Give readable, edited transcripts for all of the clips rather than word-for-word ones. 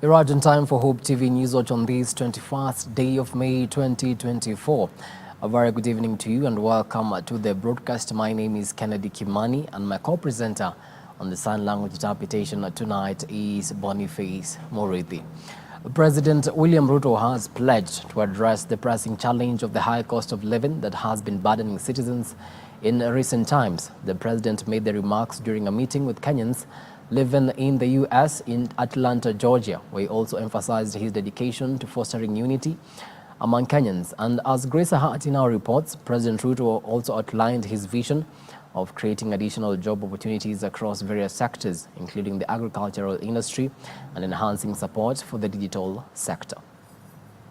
You're right on time for Hope TV Newswatch on this 21st day of May 2024. A very good evening to you and welcome to the broadcast. My name is Kimani and my co-presenter on the sign language interpretation tonight is Boniface Murithi. President William Ruto has pledged to address the pressing challenge of the high cost of living that has been burdening citizens in recent times. The president made the remarks during a meeting with Kenyans living in the U.S. in Atlanta, Georgia, where he also emphasized his dedication to fostering unity among Kenyans. And as Grace Ahati now reports, President Ruto also outlined his vision of creating additional job opportunities across various sectors, including the agricultural industry and enhancing support for the digital sector.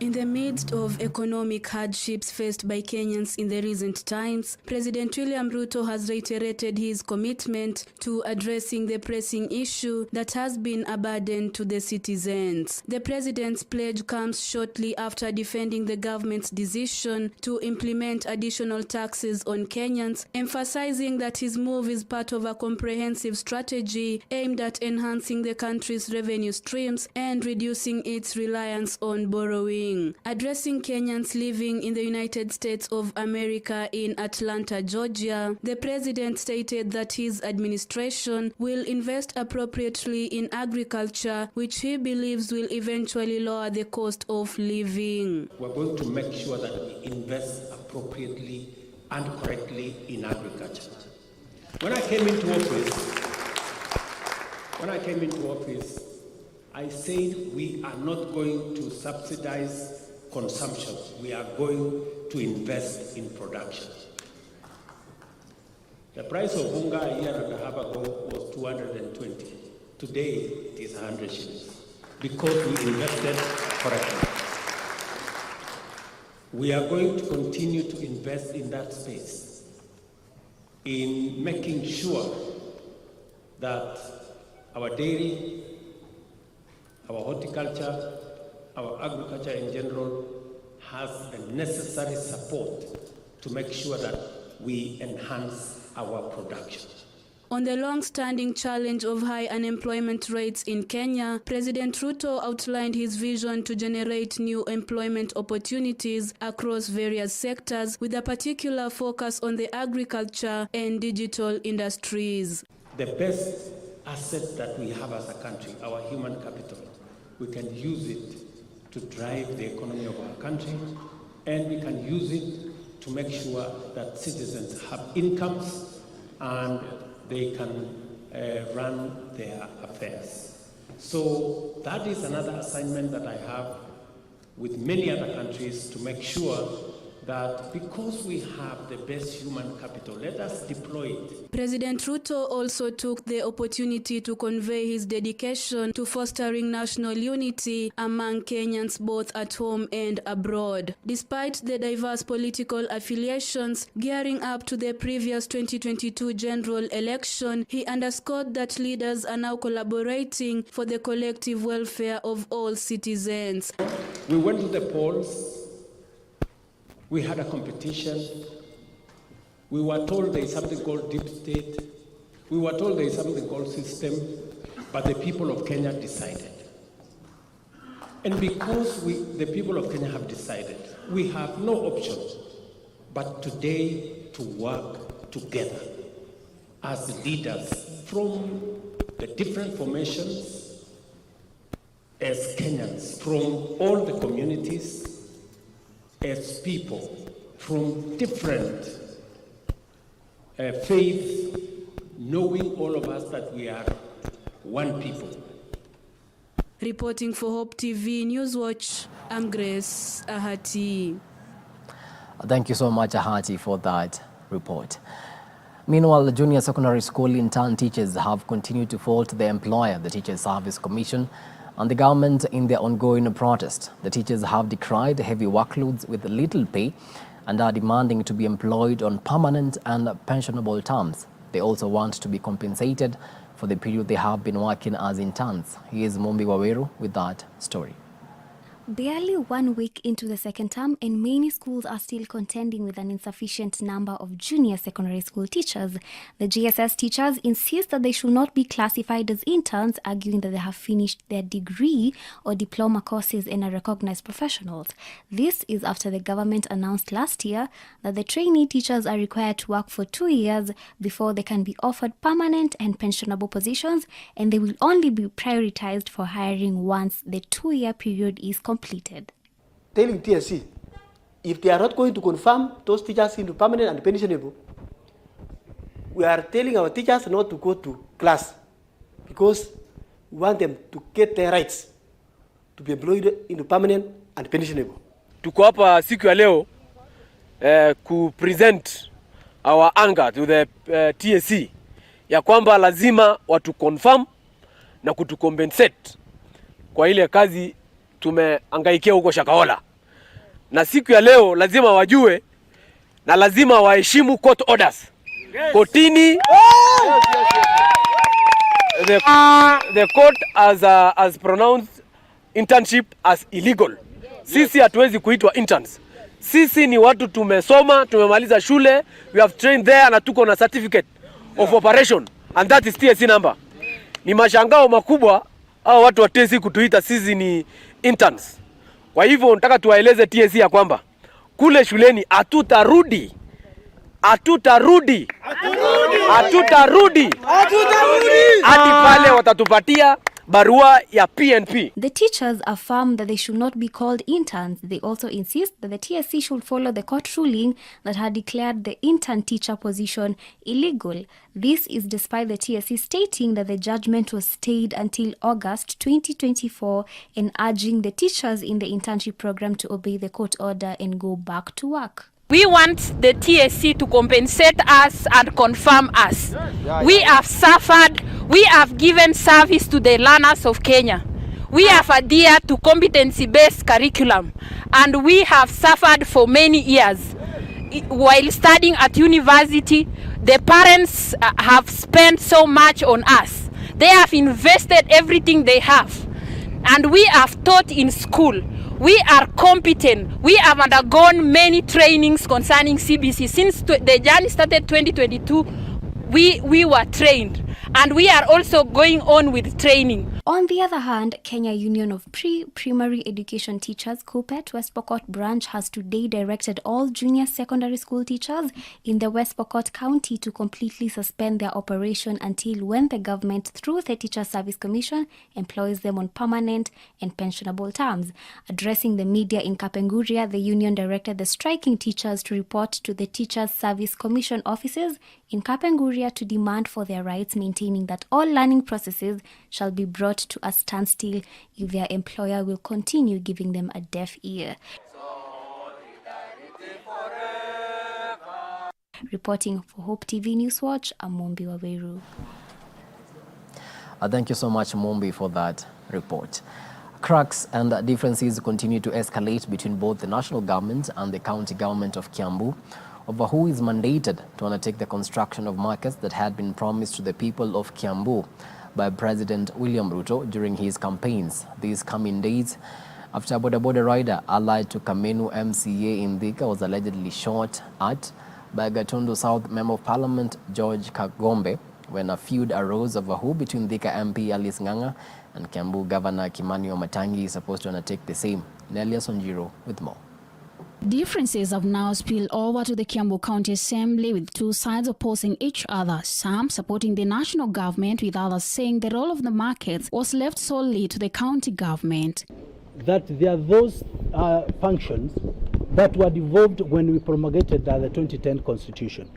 In the midst of economic hardships faced by Kenyans in the recent times, President William Ruto has reiterated his commitment to addressing the pressing issue that has been a burden to the citizens. The president's pledge comes shortly after defending the government's decision to implement additional taxes on Kenyans, emphasizing that his move is part of a comprehensive strategy aimed at enhancing the country's revenue streams and reducing its reliance on borrowing. Addressing Kenyans living in the United States of America in Atlanta, Georgia, the president stated that his administration will invest appropriately in agriculture, which he believes will eventually lower the cost of living. We're going to make sure that we invest appropriately and correctly in agriculture. When I came into office, I said we are not going to subsidize consumption. We are going to invest in production. The price of bunga a year and a half ago was 220. Today it is 100 shillings because we invested correctly. We are going to continue to invest in that space, in making sure that our dairy, our horticulture, our agriculture in general has the necessary support to make sure that we enhance our production. On the long-standing challenge of high unemployment rates in Kenya, President Ruto outlined his vision to generate new employment opportunities across various sectors, with a particular focus on the agriculture and digital industries. The best asset that we have as a country, our human capital, we can use it to drive the economy of our country, and we can use it to make sure that citizens have incomes and they can run their affairs. So that is another assignment that I have with many other countries, to make sure that because we have the best human capital, let us deploy it. President Ruto also took the opportunity to convey his dedication to fostering national unity among Kenyans both at home and abroad. Despite the diverse political affiliations gearing up to the previous 2022 general election, he underscored that leaders are now collaborating for the collective welfare of all citizens. We went to the polls. We had a competition. We were told there is something called deep state. We were told there is something called system, but the people of Kenya decided. And because the people of Kenya have decided, we have no option but today to work together as leaders from the different formations, as Kenyans, from all the communities, as people from different faiths, knowing all of us that we are one people. Reporting for Hope TV Newswatch, I'm Grace Ahati. Thank you so much, Ahati, for that report. Meanwhile, the junior secondary school intern teachers have continued to fault the employer, the Teachers Service Commission, and the government in their ongoing protest. The teachers have decried heavy workloads with little pay and are demanding to be employed on permanent and pensionable terms. They also want to be compensated for the period they have been working as interns. Here's Mombi Waweru with that story. Barely 1 week into the second term, and many schools are still contending with an insufficient number of junior secondary school teachers. The GSS teachers insist that they should not be classified as interns, arguing that they have finished their degree or diploma courses and are recognized professionals. This is after the government announced last year that the trainee teachers are required to work for 2 years before they can be offered permanent and pensionable positions, and they will only be prioritized for hiring once the 2-year period is completed. Telling TSC, if they are not going to confirm those teachers into permanent and pensionable, we are telling our teachers not to go to class because we want them to get their rights to be employed into permanent and pensionable. Tuko hapa siku ya leo ku present our anger to the TSC ya kwamba lazima watu confirm na kutu compensate kwa ile kazi tumeangaikia huko Shakahola. Na siku ya leo lazima wajue na lazima waheshimu court orders. Kotini the court has pronounced internship as illegal. Sisi hatuwezi kuitwa interns. Sisi ni watu tumesoma, tumemaliza shule, we have trained there na tuko na certificate of operation and that is TSC number. Ni mashangao makubwa hao watu wa TSC kutuita sisi ni interns. Kwa hivyo nataka tuwaeleze TSC ya kwamba kule shuleni hatutarudi hadi pale watatupatia barua ya PNP. The teachers affirm that they should not be called interns. They also insist that the TSC should follow the court ruling that had declared the intern teacher position illegal. This is despite the TSC stating that the judgment was stayed until August 2024 and urging the teachers in the internship program to obey the court order and go back to work. We want the TSC to compensate us and confirm us. We have suffered, we have given service to the learners of Kenya. We have adhered to competency-based curriculum and we have suffered for many years. While studying at university, the parents have spent so much on us. They have invested everything they have. And we have taught in school. We are competent. We have undergone many trainings concerning CBC. Since the journey started 2022, we were trained. And we are also going on with training. On the other hand, Kenya Union of Primary Education Teachers, KUPPET, West Pokot branch has today directed all junior secondary school teachers in the West Pokot County to completely suspend their operation until when the government, through the Teacher Service Commission, employs them on permanent and pensionable terms. Addressing the media in Kapenguria, the union directed the striking teachers to report to the Teacher Service Commission offices in Kapenguria to demand for their rights, maintaining that all learning processes shall be brought to a standstill if their employer will continue giving them a deaf ear. Reporting for Hope TV Newswatch, I'm Mombi Waweru. Thank you so much, Mombi, for that report. Cracks and differences continue to escalate between both the national government and the county government of Kiambu over who is mandated to undertake the construction of markets that had been promised to the people of Kiambu by President William Ruto during his campaigns. These come in days after a boda rider allied to Kamenu MCA in Thika was allegedly shot at by Gatundu South Member of Parliament George Kagombe when a feud arose over who between Thika MP Alice Ng'ang'a and Kiambu Governor Kimani is supposed to undertake the same. Nelia Sonjiro with more. Differences have now spilled over to the Kiambu County Assembly, with two sides opposing each other, some supporting the national government with others saying the role of the markets was left solely to the county government. That there are those functions that were devolved when we promulgated the 2010 constitution.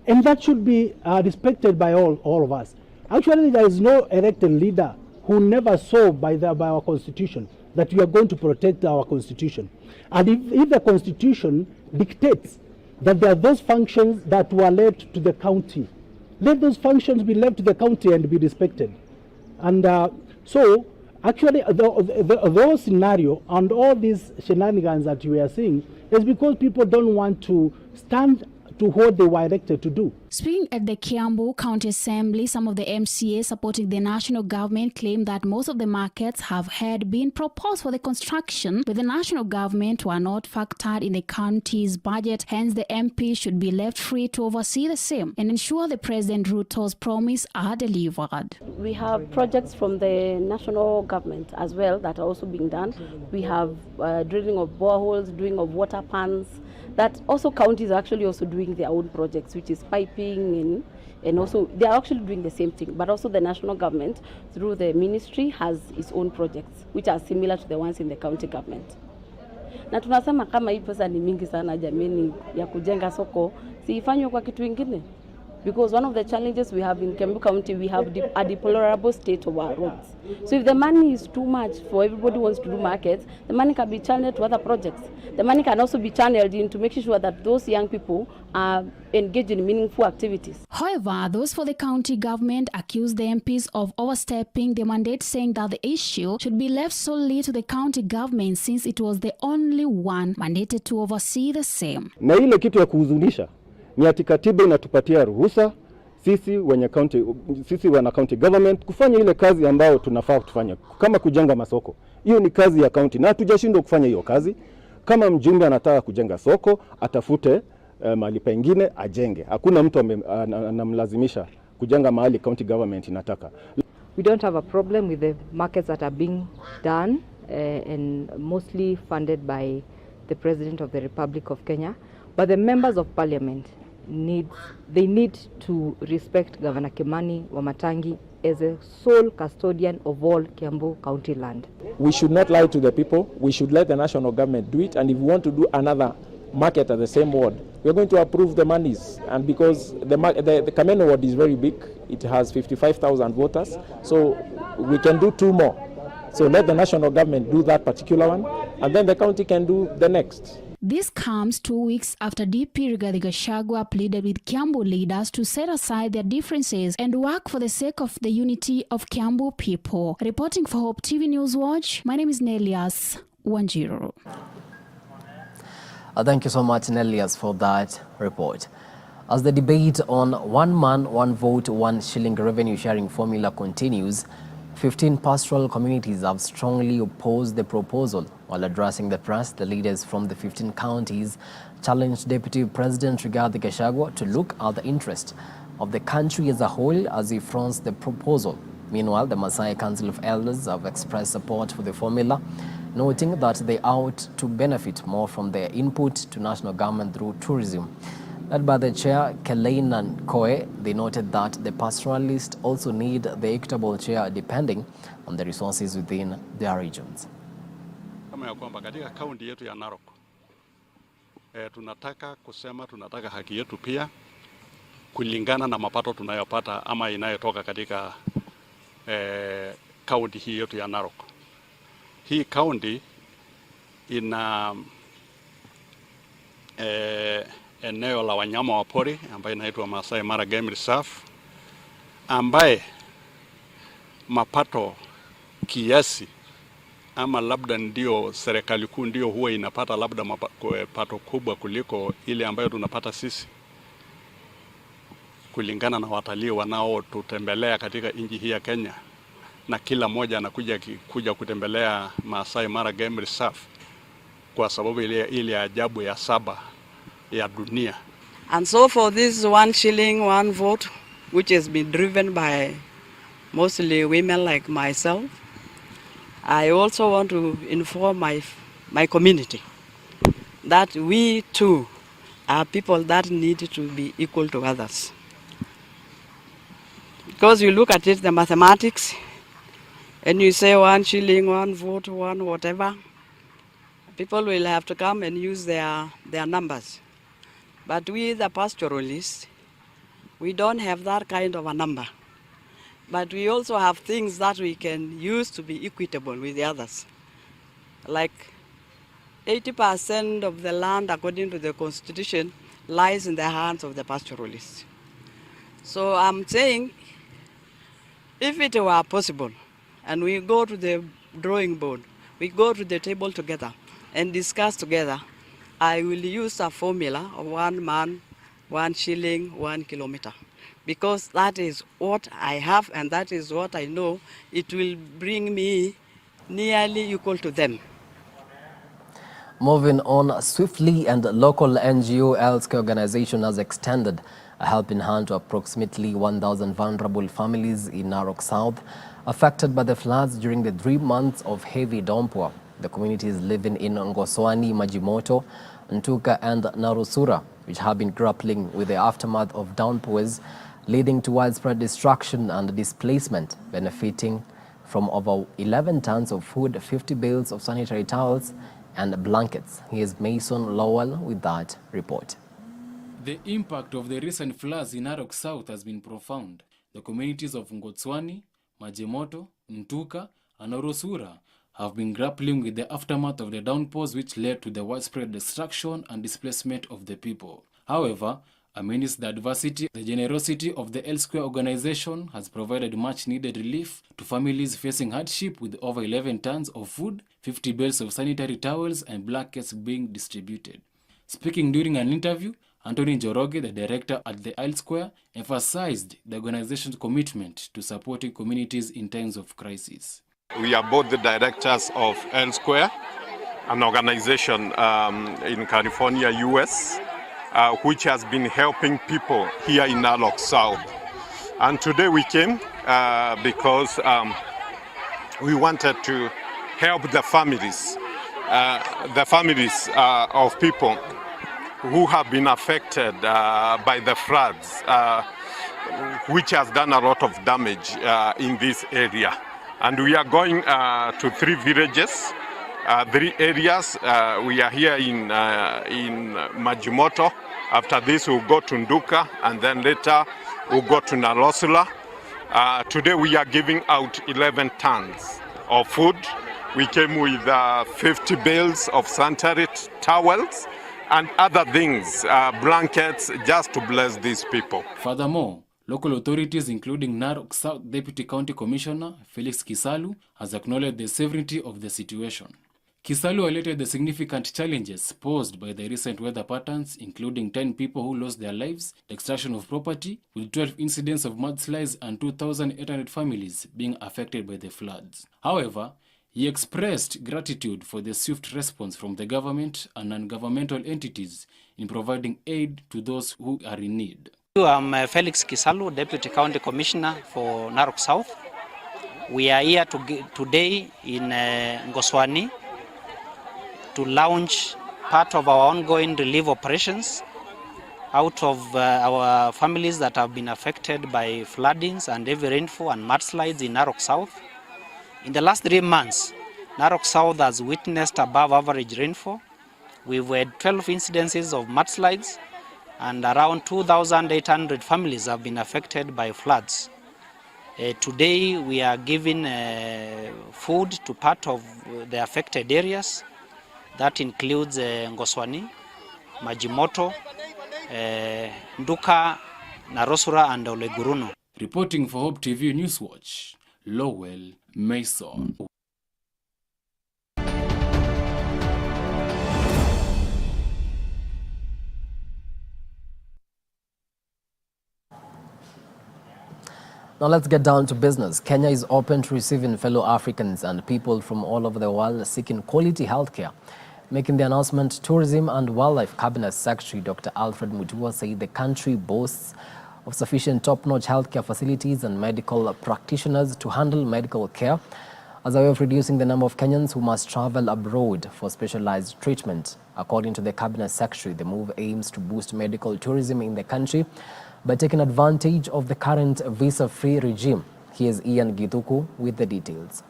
And that should be respected by all of us. Actually, there is no elected leader who never saw by our constitution that we are going to protect our constitution. And if the constitution dictates that there are those functions that were left to the county, let those functions be left to the county and be respected. And so actually those scenario and all these shenanigans that we are seeing is because people don't want to stand to what they were elected to do. Speaking at the Kiambu County Assembly, some of the MCAs supporting the national government claim that most of the markets had been proposed for the construction, but the national government were not factored in the county's budget. Hence, the MP should be left free to oversee the same and ensure the President Ruto's promise are delivered. We have projects from the national government as well that are also being done. We have drilling of boreholes, doing of water pans. That also counties are actually also doing their own projects, which is piping and also they are actually doing the same thing. But also the national government through the ministry has its own projects which are similar to the ones in the county government. Na tunasema kama hii pesa ni mingi sana jameni ya kujenga soko, si ifanywe kwa kitu kingine. Because one of the challenges we have in Kiambu County, we have a deplorable state of our roads. So if the money is too much for everybody who wants to do markets, the money can be channeled to other projects. The money can also be channeled into making sure that those young people are engaged in meaningful activities. However, those for the county government accuse the MPs of overstepping the mandate, saying that the issue should be left solely to the county government since it was the only one mandated to oversee the same. Na ile kitu ya kuhuzunisha ni ati katiba inatupatia ruhusa sisi wana county government kufanya ile kazi ambayo tunafaa kufanya kama kujenga masoko. Hiyo ni kazi ya county na hatujashindwa kufanya hiyo kazi. Kama mjumbe anataka kujenga soko, atafute mahali pengine ajenge. Hakuna mtu anamlazimisha kujenga mahali county government inataka. We don't have a problem with the markets that are being done and mostly funded by the President of the Republic of Kenya. But the members of parliament need to respect Governor Kimani Wamatangi as a sole custodian of all Kiambu County land. We should not lie to the people. We should let the national government do it. And if we want to do another market at the same ward, we're going to approve the monies. And because the Kameno ward is very big, it has 55,000 voters, so we can do 2 more. So let the national government do that particular one, and then the county can do the next. This comes 2 weeks after DP Rigathi Gachagua pleaded with Kiambu leaders to set aside their differences and work for the sake of the unity of Kiambu people. Reporting for Hope TV Newswatch, my name is Nelias Wanjiro. Thank you so much, Nelias, for that report. As the debate on one man, one vote, 1 shilling revenue sharing formula continues, 15 pastoral communities have strongly opposed the proposal. While addressing the press, the leaders from the 15 counties challenged Deputy President Rigathi Gachagua to look at the interest of the country as a whole as he fronts the proposal. Meanwhile, the Maasai Council of Elders have expressed support for the formula, noting that they ought to benefit more from their input to national government through tourism. Led by the chair, Keleinan Koe, they noted that the pastoralists also need the equitable share depending on the resources within their regions. Kama ya kwamba katika kaunti yetu ya Narok, tunataka kusema tunataka haki yetu pia kulingana na mapato tunayopata ama inayotoka katika kaunti hii yetu ya Narok. Hii kaunti ina eneo la wanyama wa pori ambayo inaitwa Masai Mara Game Reserve, ambaye mapato kiasi ama labda ndio serikali kuu ndio huwa inapata labda mapato kubwa kuliko ile ambayo tunapata sisi, kulingana na watalii wanao tutembelea katika nchi hii ya Kenya, na kila mmoja anakuja kutembelea Masai Mara Game Reserve kwa sababu ile ajabu ya 7 ya dunia. And so for this 1 shilling 1 vote, which has been driven by mostly women like myself, I also want to inform my community that we too are people that need to be equal to others. Because you look at it, the mathematics, and you say 1 shilling, 1 vote, 1 whatever, people will have to come and use their numbers. But we, the pastoralists, we don't have that kind of a number. But we also have things that we can use to be equitable with the others. Like 80% of the land, according to the Constitution, lies in the hands of the pastoralists. So I'm saying, if it were possible, and we go to the drawing board, we go to the table together and discuss together, I will use a formula of 1 man, 1 shilling 1 kilometer, because that is what I have and that is what I know it will bring me nearly equal to them. Moving on swiftly, and local NGO healthcare organization has extended a helping hand to approximately 1,000 vulnerable families in Narok South affected by the floods during the 3 months of heavy downpour. The communities living in Ngoswani, Majimoto, Ntuka and Narusura, which have been grappling with the aftermath of downpours, leading to widespread destruction and displacement, benefiting from over 11 tons of food, 50 bales of sanitary towels, and blankets. Here's Mason Lowell with that report. The impact of the recent floods in Narok South has been profound. The communities of Ngotswani, Majimoto, Ntuka, and Orosura have been grappling with the aftermath of the downpours, which led to the widespread destruction and displacement of the people. However, amidst the adversity, the generosity of the Elsewhere organization has provided much-needed relief to families facing hardship, with over 11 tons of food, 50 bales of sanitary towels, and blankets being distributed. Speaking during an interview, Anthony Njoroge, the director at the Elsewhere, emphasized the organization's commitment to supporting communities in times of crisis. We are both the directors of Elsewhere, an organization in California, US, which has been helping people here in Narok South. And today we came because we wanted to help the families of people who have been affected by the floods, which has done a lot of damage in this area. And we are going to 3 villages, 3 areas. We are here in Majimoto. After this, we'll go to Nduka, and then later we'll go to Narosula. Today, we are giving out 11 tons of food. We came with 50 bales of sanitary towels and other things, blankets, just to bless these people. Furthermore, local authorities, including Narok South Deputy County Commissioner Felix Kisalu, has acknowledged the severity of the situation. Kisalu highlighted the significant challenges posed by the recent weather patterns, including 10 people who lost their lives, the extraction of property, with 12 incidents of mudslides and 2,800 families being affected by the floods. However, he expressed gratitude for the swift response from the government and non-governmental entities in providing aid to those who are in need. I'm Felix Kisalu, Deputy County Commissioner for Narok South. We are here today in Ngoswani to launch part of our ongoing relief operations out of our families that have been affected by floodings and heavy rainfall and mudslides in Narok South. In the last 3 months, Narok South has witnessed above average rainfall. We've had 12 incidences of mudslides, and around 2,800 families have been affected by floods. Today we are giving food to part of the affected areas. That includes Ngoswani, Majimoto, Nduka, Narosura and Oleguruno. Reporting for Hope TV Newswatch, Lowell Mason. Now let's get down to business. Kenya is open to receiving fellow Africans and people from all over the world seeking quality healthcare. Making the announcement, Tourism and Wildlife Cabinet Secretary Dr. Alfred Mutua said the country boasts of sufficient top-notch healthcare facilities and medical practitioners to handle medical care as a way of reducing the number of Kenyans who must travel abroad for specialized treatment. According to the Cabinet Secretary, the move aims to boost medical tourism in the country by taking advantage of the current visa-free regime. Here's Ian Githuku with the details.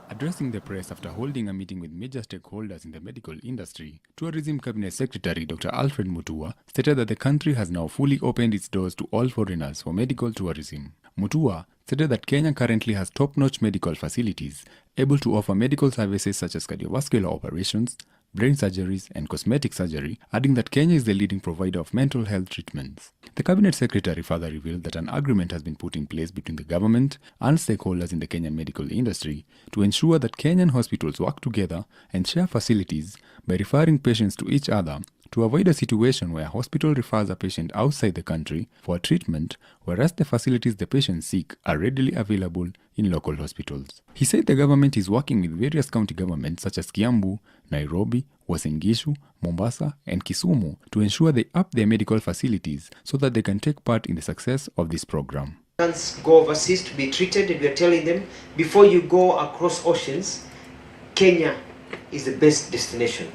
Addressing the press after holding a meeting with major stakeholders in the medical industry, Tourism Cabinet Secretary Dr. Alfred Mutua stated that the country has now fully opened its doors to all foreigners for medical tourism. Mutua stated that Kenya currently has top-notch medical facilities able to offer medical services such as cardiovascular operations, brain surgeries and cosmetic surgery, adding that Kenya is the leading provider of mental health treatments. The Cabinet Secretary further revealed that an agreement has been put in place between the government and stakeholders in the Kenyan medical industry to ensure that Kenyan hospitals work together and share facilities by referring patients to each other to avoid a situation where a hospital refers a patient outside the country for treatment, whereas the facilities the patients seek are readily available in local hospitals. He said the government is working with various county governments such as Kiambu, Nairobi, Uasin Gishu, Mombasa, and Kisumu to ensure they up their medical facilities so that they can take part in the success of this program. Go overseas to be treated, and we are telling them, before you go across oceans, Kenya is the best destination.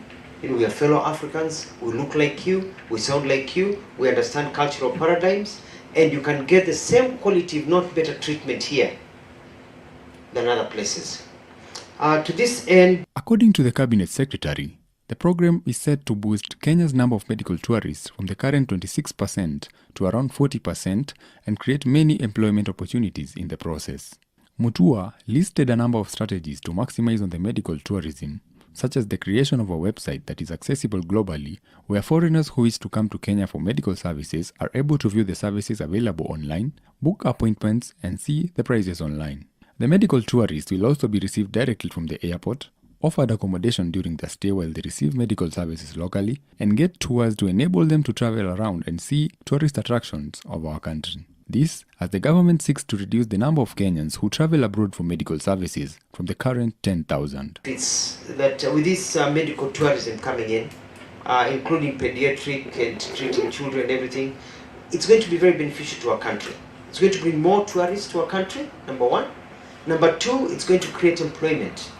You know, we are fellow Africans, we look like you, we sound like you, we understand cultural paradigms, and you can get the same quality, if not better, treatment here than other places. To this end, according to the Cabinet Secretary, the program is set to boost Kenya's number of medical tourists from the current 26% to around 40% and create many employment opportunities in the process. Mutua listed a number of strategies to maximize on the medical tourism, such as the creation of a website that is accessible globally, where foreigners who wish to come to Kenya for medical services are able to view the services available online, book appointments, and see the prices online. The medical tourists will also be received directly from the airport, offered accommodation during their stay while they receive medical services locally, and get tours to enable them to travel around and see tourist attractions of our country. This, as the government seeks to reduce the number of Kenyans who travel abroad for medical services from the current 10,000. It's that with this medical tourism coming in, including pediatric and treating children and everything, it's going to be very beneficial to our country. It's going to bring more tourists to our country, number one. Number two, it's going to create employment.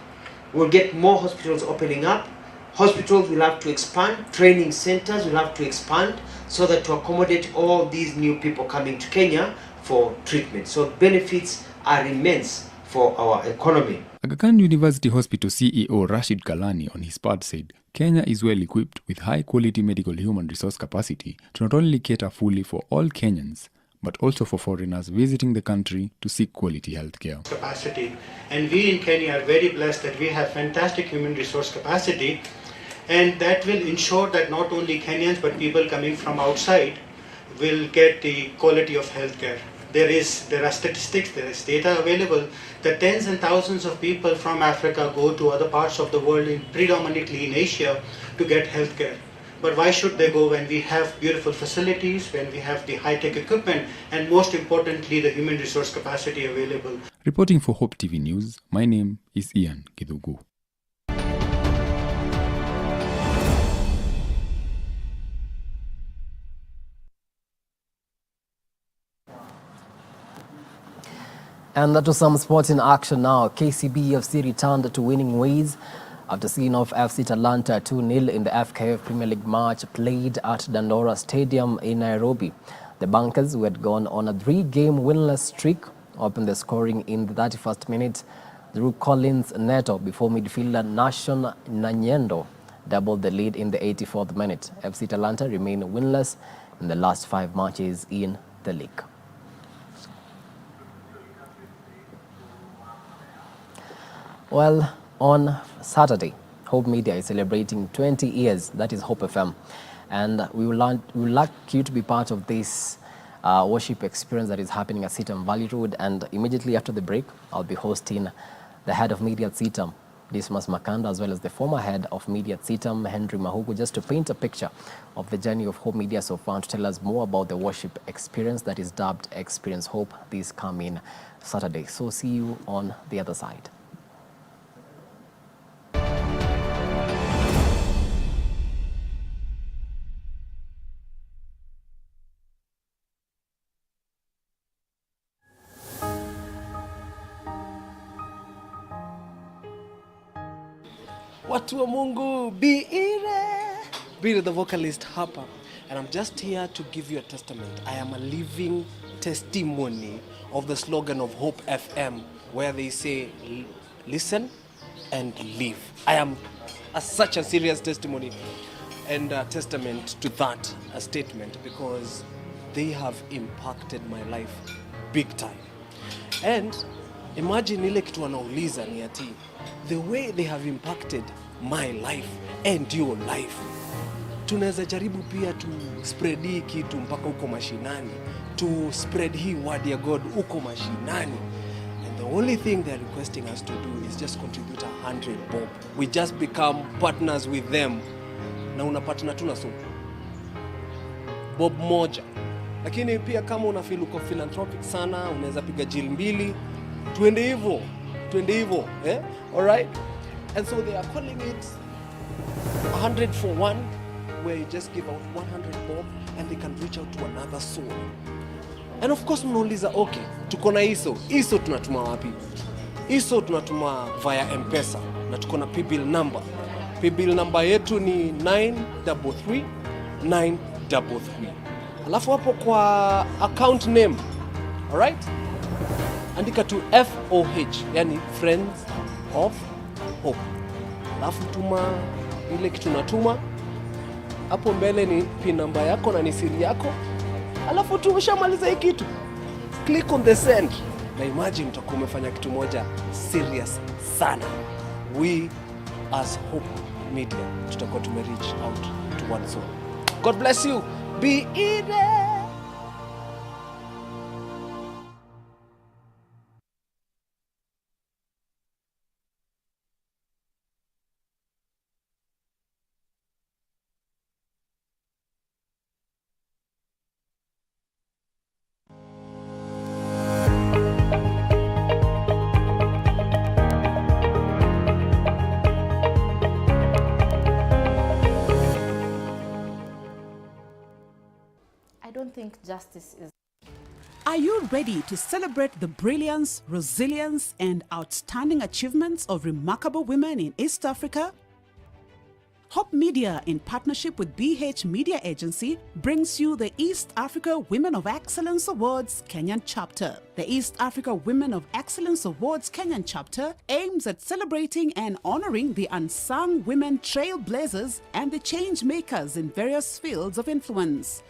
We'll get more hospitals opening up. Hospitals will have to expand. Training centers will have to expand so that to accommodate all these new people coming to Kenya for treatment. So benefits are immense for our economy. Aga Khan University Hospital CEO Rashid Kalani on his part said, Kenya is well equipped with high-quality medical human resource capacity to not only cater fully for all Kenyans, but also for foreigners visiting the country to seek quality healthcare. Capacity. And we in Kenya are very blessed that we have fantastic human resource capacity, and that will ensure that not only Kenyans but people coming from outside will get the quality of healthcare. There are statistics, there is data available that tens and thousands of people from Africa go to other parts of the world, predominantly in Asia, to get healthcare. But why should they go when we have beautiful facilities, when we have the high-tech equipment, and most importantly, the human resource capacity available? Reporting for Hope TV News, my name is Ian Kidugu. And that was some sporting action now. KCB FC returned to winning ways after seeing off FC Talanta 2-0 in the FKF Premier League match played at Dandora Stadium in Nairobi. The Bankers, who had gone on a 3-game winless streak, opened the scoring in the 31st minute through Collins Neto before midfielder Nation Nanyendo doubled the lead in the 84th minute. FC Talanta remain winless in the last 5 matches in the league. Well, on Saturday, Hope Media is celebrating 20 years, that is Hope FM. And we would like you to be part of this worship experience that is happening at Sitam Valley Road. And immediately after the break, I'll be hosting the head of media at Sitam, Dismas Makanda, as well as the former head of media at Sitam, Henry Mahugu, just to paint a picture of the journey of Hope Media so far, and to tell us more about the worship experience that is dubbed Experience Hope this coming Saturday. So see you on the other side. Watu wa Mungu, Be the vocalist hapa, and I'm just here to give you a testament. I am a living testimony of the slogan of Hope FM, where they say, listen and live. I am such a serious testimony and a testament to that statement, because they have impacted my life big time. And imagine ile kitu wanauliza ni ati, the way they have impacted my life and your life, tunaweza jaribu pia to spread hii kitu mpaka uko mashinani, to spread hii word ya God uko mashinani. And the only thing they're requesting us to do is just contribute 100 bob. We just become partners with them. Na una partner tu na so bob moja. Lakini pia kama una feel uko philanthropic sana, unaweza piga jil 2. Twende hivyo, eh? All right? And so they are calling it 100 for 1, where you just give out 100 bob and they can reach out to another soul. And of course mnauliza, okay, tuko na iso tunatuma wapi? Iso tunatuma via M-Pesa na tuko na paybill number. Paybill number yetu ni 933. Alafu hapo kwa account name, all right? Andika tu FOH, yani Friends of Hope. Alafu tuma ile kitu natuma. Hapo mbele ni pin number yako na ni siri yako. Alafu tu ushamaliza hii kitu. Click on the send. Na imagine utakuwa umefanya kitu moja serious sana. We as Hope Media tutakuwa reach out to one soul. God bless you. Be eaten. I don't think justice is. Are you ready to celebrate the brilliance, resilience, and outstanding achievements of remarkable women in East Africa? Hope Media, in partnership with BH Media Agency, brings you the East Africa Women of Excellence Awards Kenyan chapter. The East Africa Women of Excellence Awards Kenyan chapter aims at celebrating and honoring the unsung women trailblazers and the change makers in various fields of influence.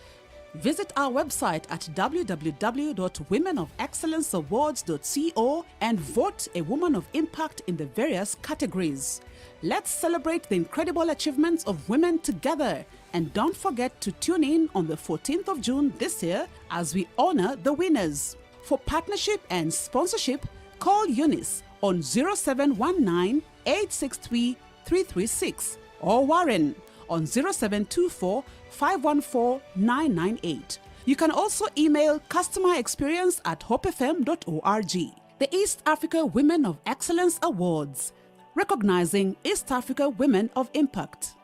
Visit our website at www.womenofexcellenceawards.co and vote a woman of impact in the various categories. Let's celebrate the incredible achievements of women together. And don't forget to tune in on the 14th of June this year as we honor the winners. For partnership and sponsorship, call Eunice on 0719 863 336 or Warren on 0724 514 998. You can also email customerexperience@hopefm.org. The East Africa Women of Excellence Awards, recognizing East Africa women of impact.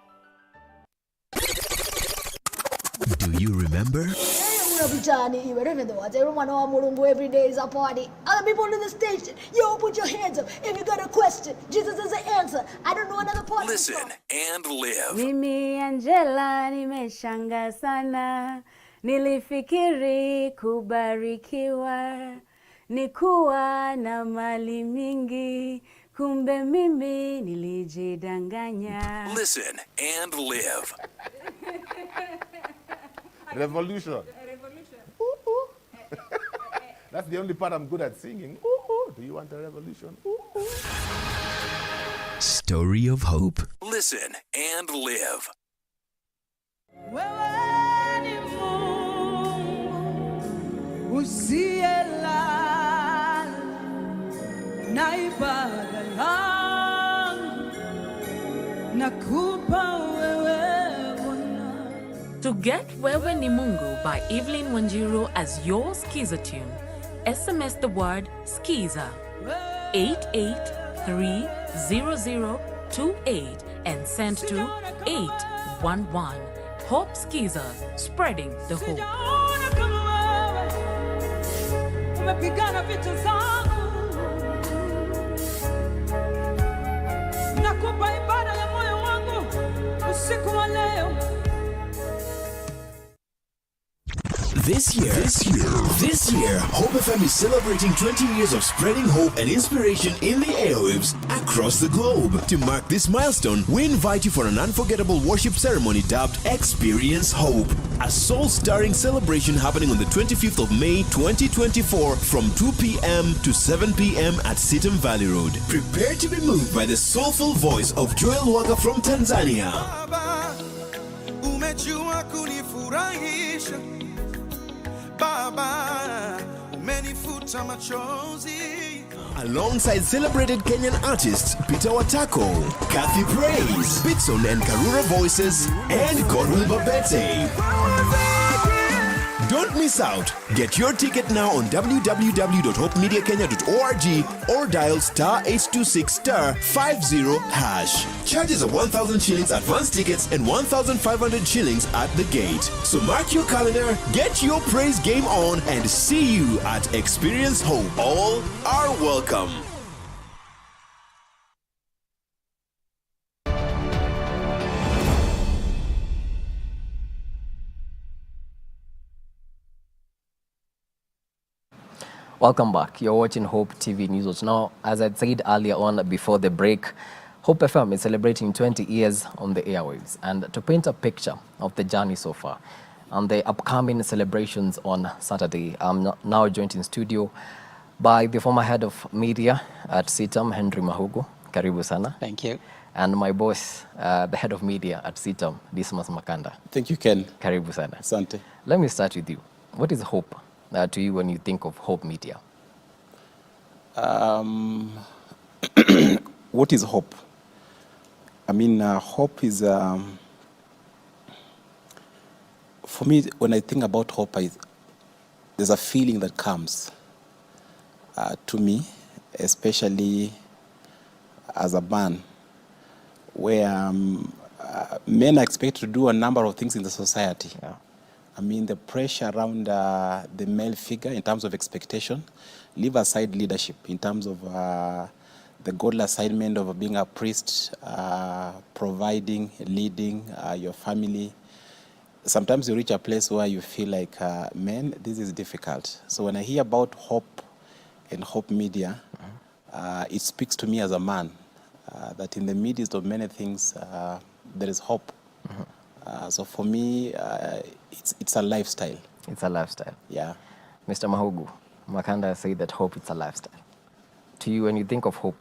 Do you remember? Every day is a party. Other people in the station, yo, put your hands up. If you got a question, Jesus is the answer. I don't know another part. Listen and live. Mimi Angela nimeshanga sana. Nilifikiri kubarikiwa ni kuwa na mali mingi. Kumbe mimi nilijidanganya. Listen and live. Revolution. Ooh. That's the only part I'm good at singing. Ooh. Do you want a revolution? Ooh. Story of hope. Listen and live. To get Wewe ni Mungu by Evelyn Wanjiru as your Skiza tune, SMS the word Skiza 88300028 and send to 811. Hope Skiza, spreading the hope. Nakupa ibada ya moyo wangu usiku wa leo. This year, Hope FM is celebrating 20 years of spreading hope and inspiration in the airwaves across the globe. To mark this milestone, we invite you for an unforgettable worship ceremony dubbed Experience Hope, a soul-stirring celebration happening on the 25th of May 2024 from 2 p.m. to 7 p.m. at Sitam Valley Road. Prepare to be moved by the soulful voice of Joel Waga from Tanzania. Alongside celebrated Kenyan artists Peter Watako, Kathy Praise, Bitson and Karura Voices, and Godwill Babete. Don't miss out. Get your ticket now on www.hopemediakenya.org or dial *826*50#. Charges are 1,000 shillings advance tickets and 1,500 shillings at the gate. So mark your calendar, get your praise game on, and see you at Experience Hope. All are welcome. Welcome back. You're watching Hope TV Newswatch. Now, as I said earlier on before the break, Hope FM is celebrating 20 years on the airwaves. And to paint a picture of the journey so far and the upcoming celebrations on Saturday, I'm now joined in studio by the former head of media at CITAM, Henry Mahugu. Karibu sana. Thank you. And my boss, the head of media at CITAM, Dismas Makanda. Thank you, Ken. Karibu sana. Asante. Let me start with you. What is hope to you when you think of Hope Media? What is hope? I mean, hope is, for me, when I think about hope, there's a feeling that comes to me, especially as a man, where men are expected to do a number of things in the society. Yeah. I mean, the pressure around the male figure in terms of expectation, leave aside leadership in terms of the godly assignment of being a priest, providing, leading your family. Sometimes you reach a place where you feel like, man, this is difficult. So when I hear about hope and Hope Media, it speaks to me as a man that in the midst of many things, there is hope. So for me, it's a lifestyle. It's a lifestyle. Yeah. Mr. Mahugu, Makanda said that hope is a lifestyle. To you, when you think of hope,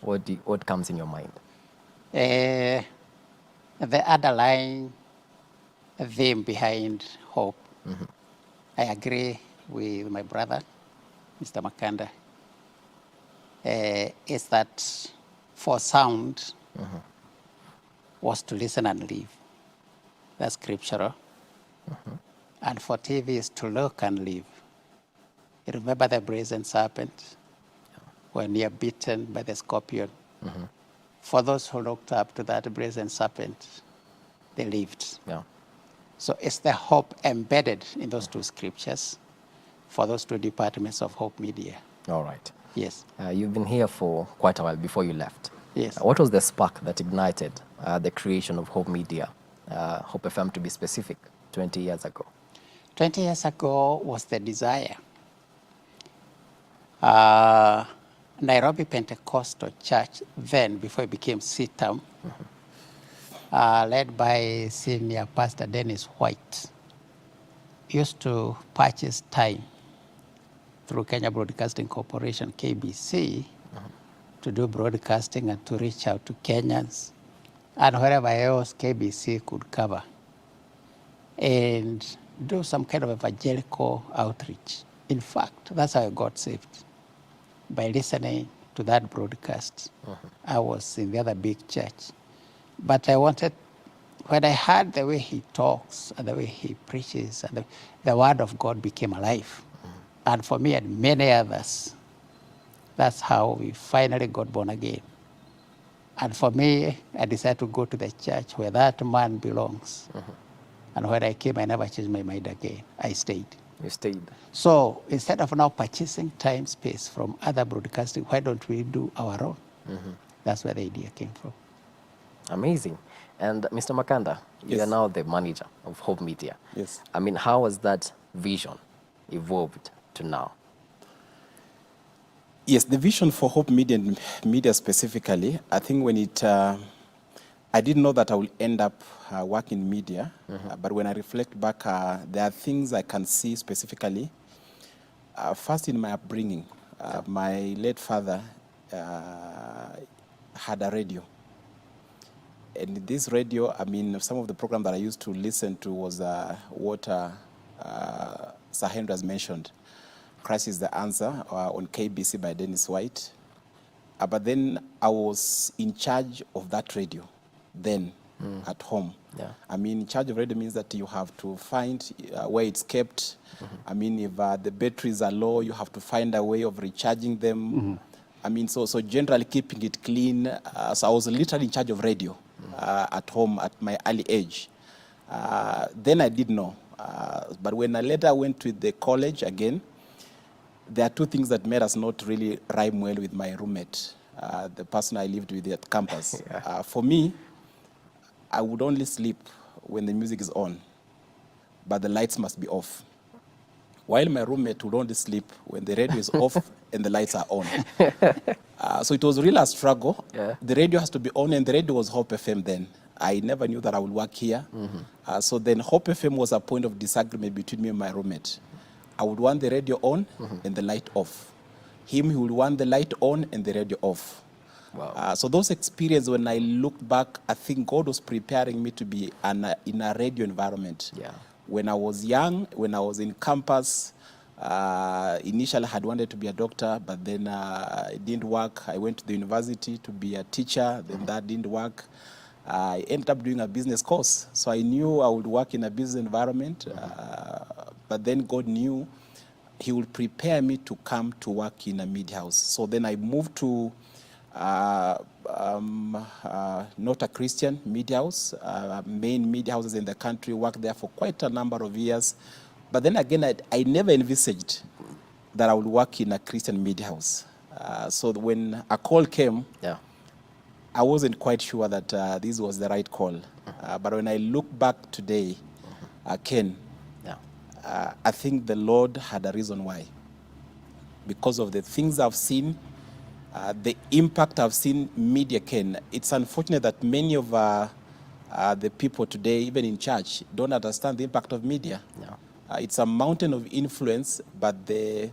what comes in your mind? The underlying theme behind hope, I agree with my brother, Mr. Makanda, is that for sound was to listen and live. That's scriptural. And for TV is to look and live. You remember the brazen serpent when you're bitten by the scorpion? For those who looked up to that brazen serpent, they lived. Yeah. So it's the hope embedded in those two scriptures for those two departments of Hope Media. All right. Yes. You've been here for quite a while before you left. Yes. What was the spark that ignited the creation of Hope Media, Hope FM to be specific, 20 years ago? 20 years ago was the desire. Nairobi Pentecostal Church, then, before it became CITAM, led by Senior Pastor Dennis White, used to purchase time through Kenya Broadcasting Corporation, KBC, to do broadcasting and to reach out to Kenyans and wherever else KBC could cover, and do some kind of evangelical outreach. In fact, that's how I got saved, by listening to that broadcast. I was in the other big church. But I wanted, when I heard the way he talks and the way he preaches, and the word of God became alive. And for me and many others, that's how we finally got born again. And for me, I decided to go to the church where that man belongs. And when I came, I never changed my mind again. I stayed. You stayed. So instead of now purchasing time space from other broadcasting, why don't we do our own? That's where the idea came from. Amazing. And Mr. Makanda, you are now the manager of Hope Media. Yes. I mean, how has that vision evolved to now? Yes, the vision for Hope Media specifically, I think when it, I didn't know that I will end up working in media, but when I reflect back, there are things I can see specifically. First, in my upbringing, my late father had a radio. And this radio, I mean, some of the programs that I used to listen to was what Sir Henry has mentioned. Christ is the Answer on KBC by Dennis White. But then I was in charge of that radio then. at home. Yeah. I mean, in charge of radio means that you have to find where it's kept. I mean, if the batteries are low, you have to find a way of recharging them. I mean, so generally keeping it clean. So I was literally in charge of radio at home at my early age. Then I did know. But when I later went to the college again, there are two things that made us not really rhyme well with my roommate, the person I lived with at campus. For me, I would only sleep when the music is on, but the lights must be off. While my roommate would only sleep when the radio is off and the lights are on. So it was really a struggle. Yeah. The radio has to be on, and the radio was Hope FM then. I never knew that I would work here. So then Hope FM was a point of disagreement between me and my roommate. I would want the radio on and the light off. Him, he would want the light on and the radio off. Wow. So those experiences, when I look back, I think God was preparing me to be in a radio environment. Yeah. When I was young, when I was in campus, initially I had wanted to be a doctor, but then it didn't work. I went to the university to be a teacher, then that didn't work. I ended up doing a business course. So I knew I would work in a business environment, but then God knew He would prepare me to come to work in a media house. So then I moved to not a Christian media house, main media houses in the country, worked there for quite a number of years. But then again, I never envisaged that I would work in a Christian media house. So when a call came, I wasn't quite sure that this was the right call. But when I look back today, Ken, I think the Lord had a reason why. Because of the things I've seen, the impact I've seen media, Ken. It's unfortunate that many of the people today, even in church, don't understand the impact of media. It's a mountain of influence, but the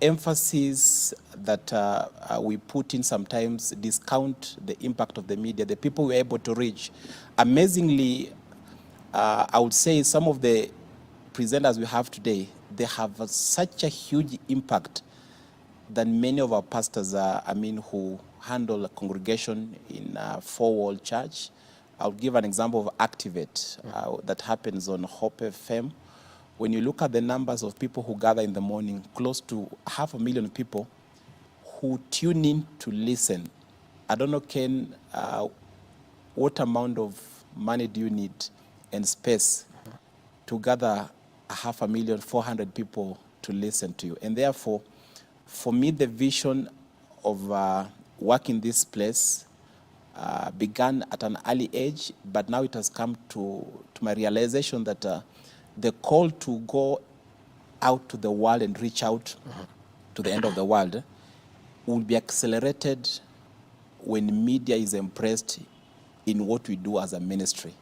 emphasis that we put in sometimes discount the impact of the media, the people we're able to reach. Amazingly, I would say some of the presenters we have today, they have such a huge impact than many of our pastors, who handle a congregation in a four-wall church. I'll give an example of Activate that happens on Hope FM. When you look at the numbers of people who gather in the morning, close to 500,000 people who tune in to listen. I don't know, Ken, what amount of money do you need and space to gather 500,400 people to listen to you? And therefore, for me, the vision of work in this place began at an early age, but now it has come to my realization that the call to go out to the world and reach out to the end of the world will be accelerated when media is embraced in what we do as a ministry.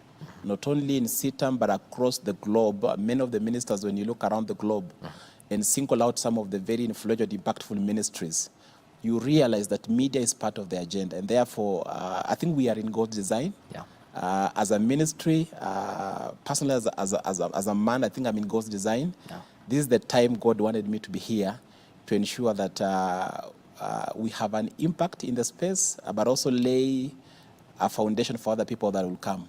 Not only in CITAM, but across the globe. Many of the ministers, when you look around the globe and single out some of the very influential, impactful ministries, you realize that media is part of the agenda. And therefore, I think we are in God's design. As a ministry, personally as a man, I think I'm in God's design. This is the time God wanted me to be here to ensure that we have an impact in the space, but also lay a foundation for other people that will come.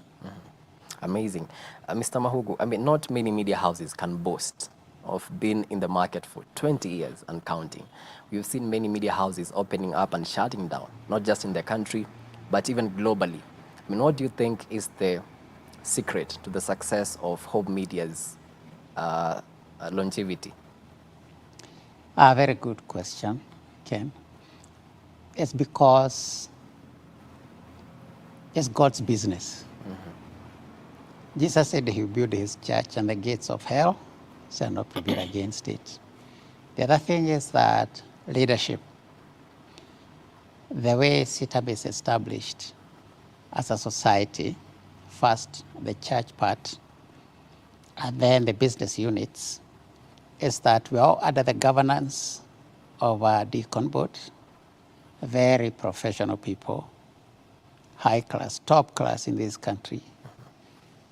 Amazing. Mr. Mahugu, not many media houses can boast of being in the market for 20 years and counting. We've seen many media houses opening up and shutting down, not just in the country, but even globally. What do you think is the secret to the success of Hope Media's longevity? A very good question, Ken. It's because it's God's business. Jesus said He will build His church and the gates of hell shall not prevail against it. The other thing is that leadership, the way CITAM is established as a society, first the church part, and then the business units, is that we're all under the governance of a deacon board, very professional people, high class, top class in this country,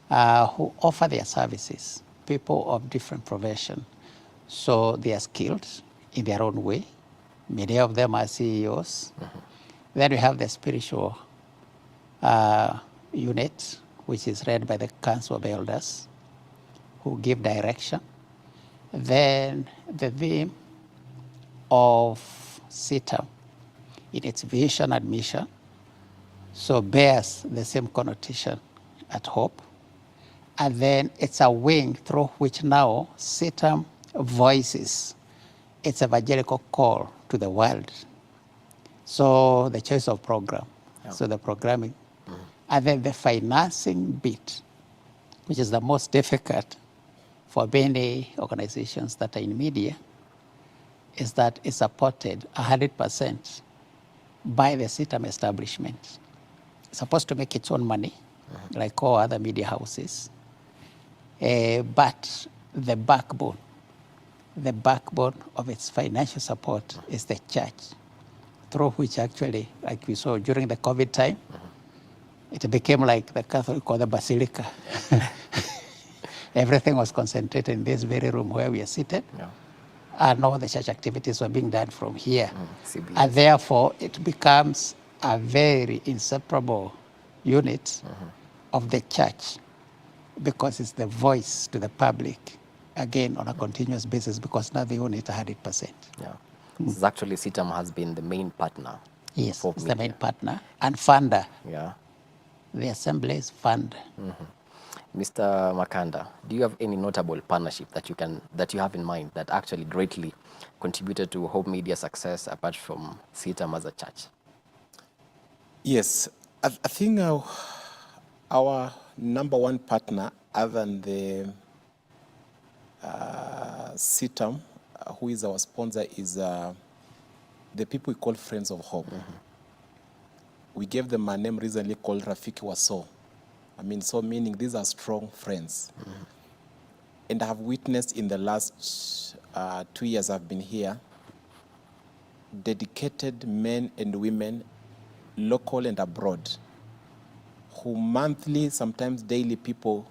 who offer their services, people of different profession. So they are skilled in their own way. Many of them are CEOs. Then we have the spiritual unit, which is led by the Council of Elders, who give direction. Then the theme of CITAM in its vision and mission, so bears the same connotation at Hope. And then it's a wing through which now CITAM voices its evangelical call to the world. So the choice of program, so the programming, and then the financing bit, which is the most difficult for many organizations that are in media, is that it's supported 100% by the CITAM establishment. It's supposed to make its own money, like all other media houses. But the backbone of its financial support is the church, through which actually, like we saw during the COVID time, it became like the Catholic or the Basilica. Everything was concentrated in this very room where we are seated. And all the church activities were being done from here. And therefore, it becomes a very inseparable unit of the church, because it's the voice to the public, again, on a continuous basis, because now they own it 100%. This is actually CITAM has been the main partner. Yes, it's the main partner and funder. Yeah. The Assembly's fund. Mr. Makanda, do you have any notable partnership that you have in mind that actually greatly contributed to Hope Media's success apart from CITAM as a church? Yes, I think our number one partner, other than the CITAM, who is our sponsor, is the people we call Friends of Hope. We gave them a name recently called Rafiki Waso. I mean, so meaning these are strong friends. And I have witnessed in the last 2 years I've been here, dedicated men and women, local and abroad, who monthly, sometimes daily, people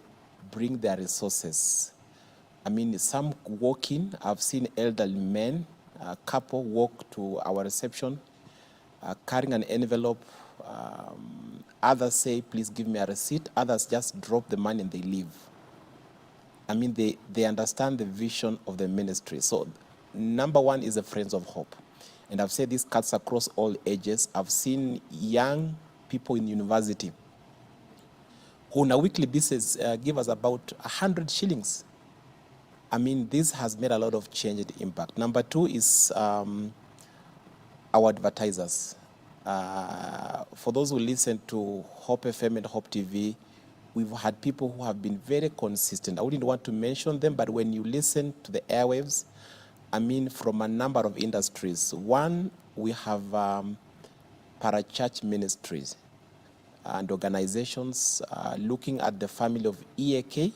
bring their resources. I mean, some walk in. I've seen elderly men, a couple walk to our reception, carrying an envelope. Others say, please give me a receipt. Others just drop the money and they leave. I mean, they understand the vision of the ministry. So number one is the Friends of Hope. And I've said this cuts across all ages. I've seen young people in university who on a weekly basis give us about 100 shillings. I mean, this has made a lot of change and impact. Number two is our advertisers. For those who listen to Hope FM and Hope TV, we've had people who have been very consistent. I wouldn't want to mention them, but when you listen to the airwaves, I mean, from a number of industries. One, we have parachurch ministries and organizations looking at the family of EAK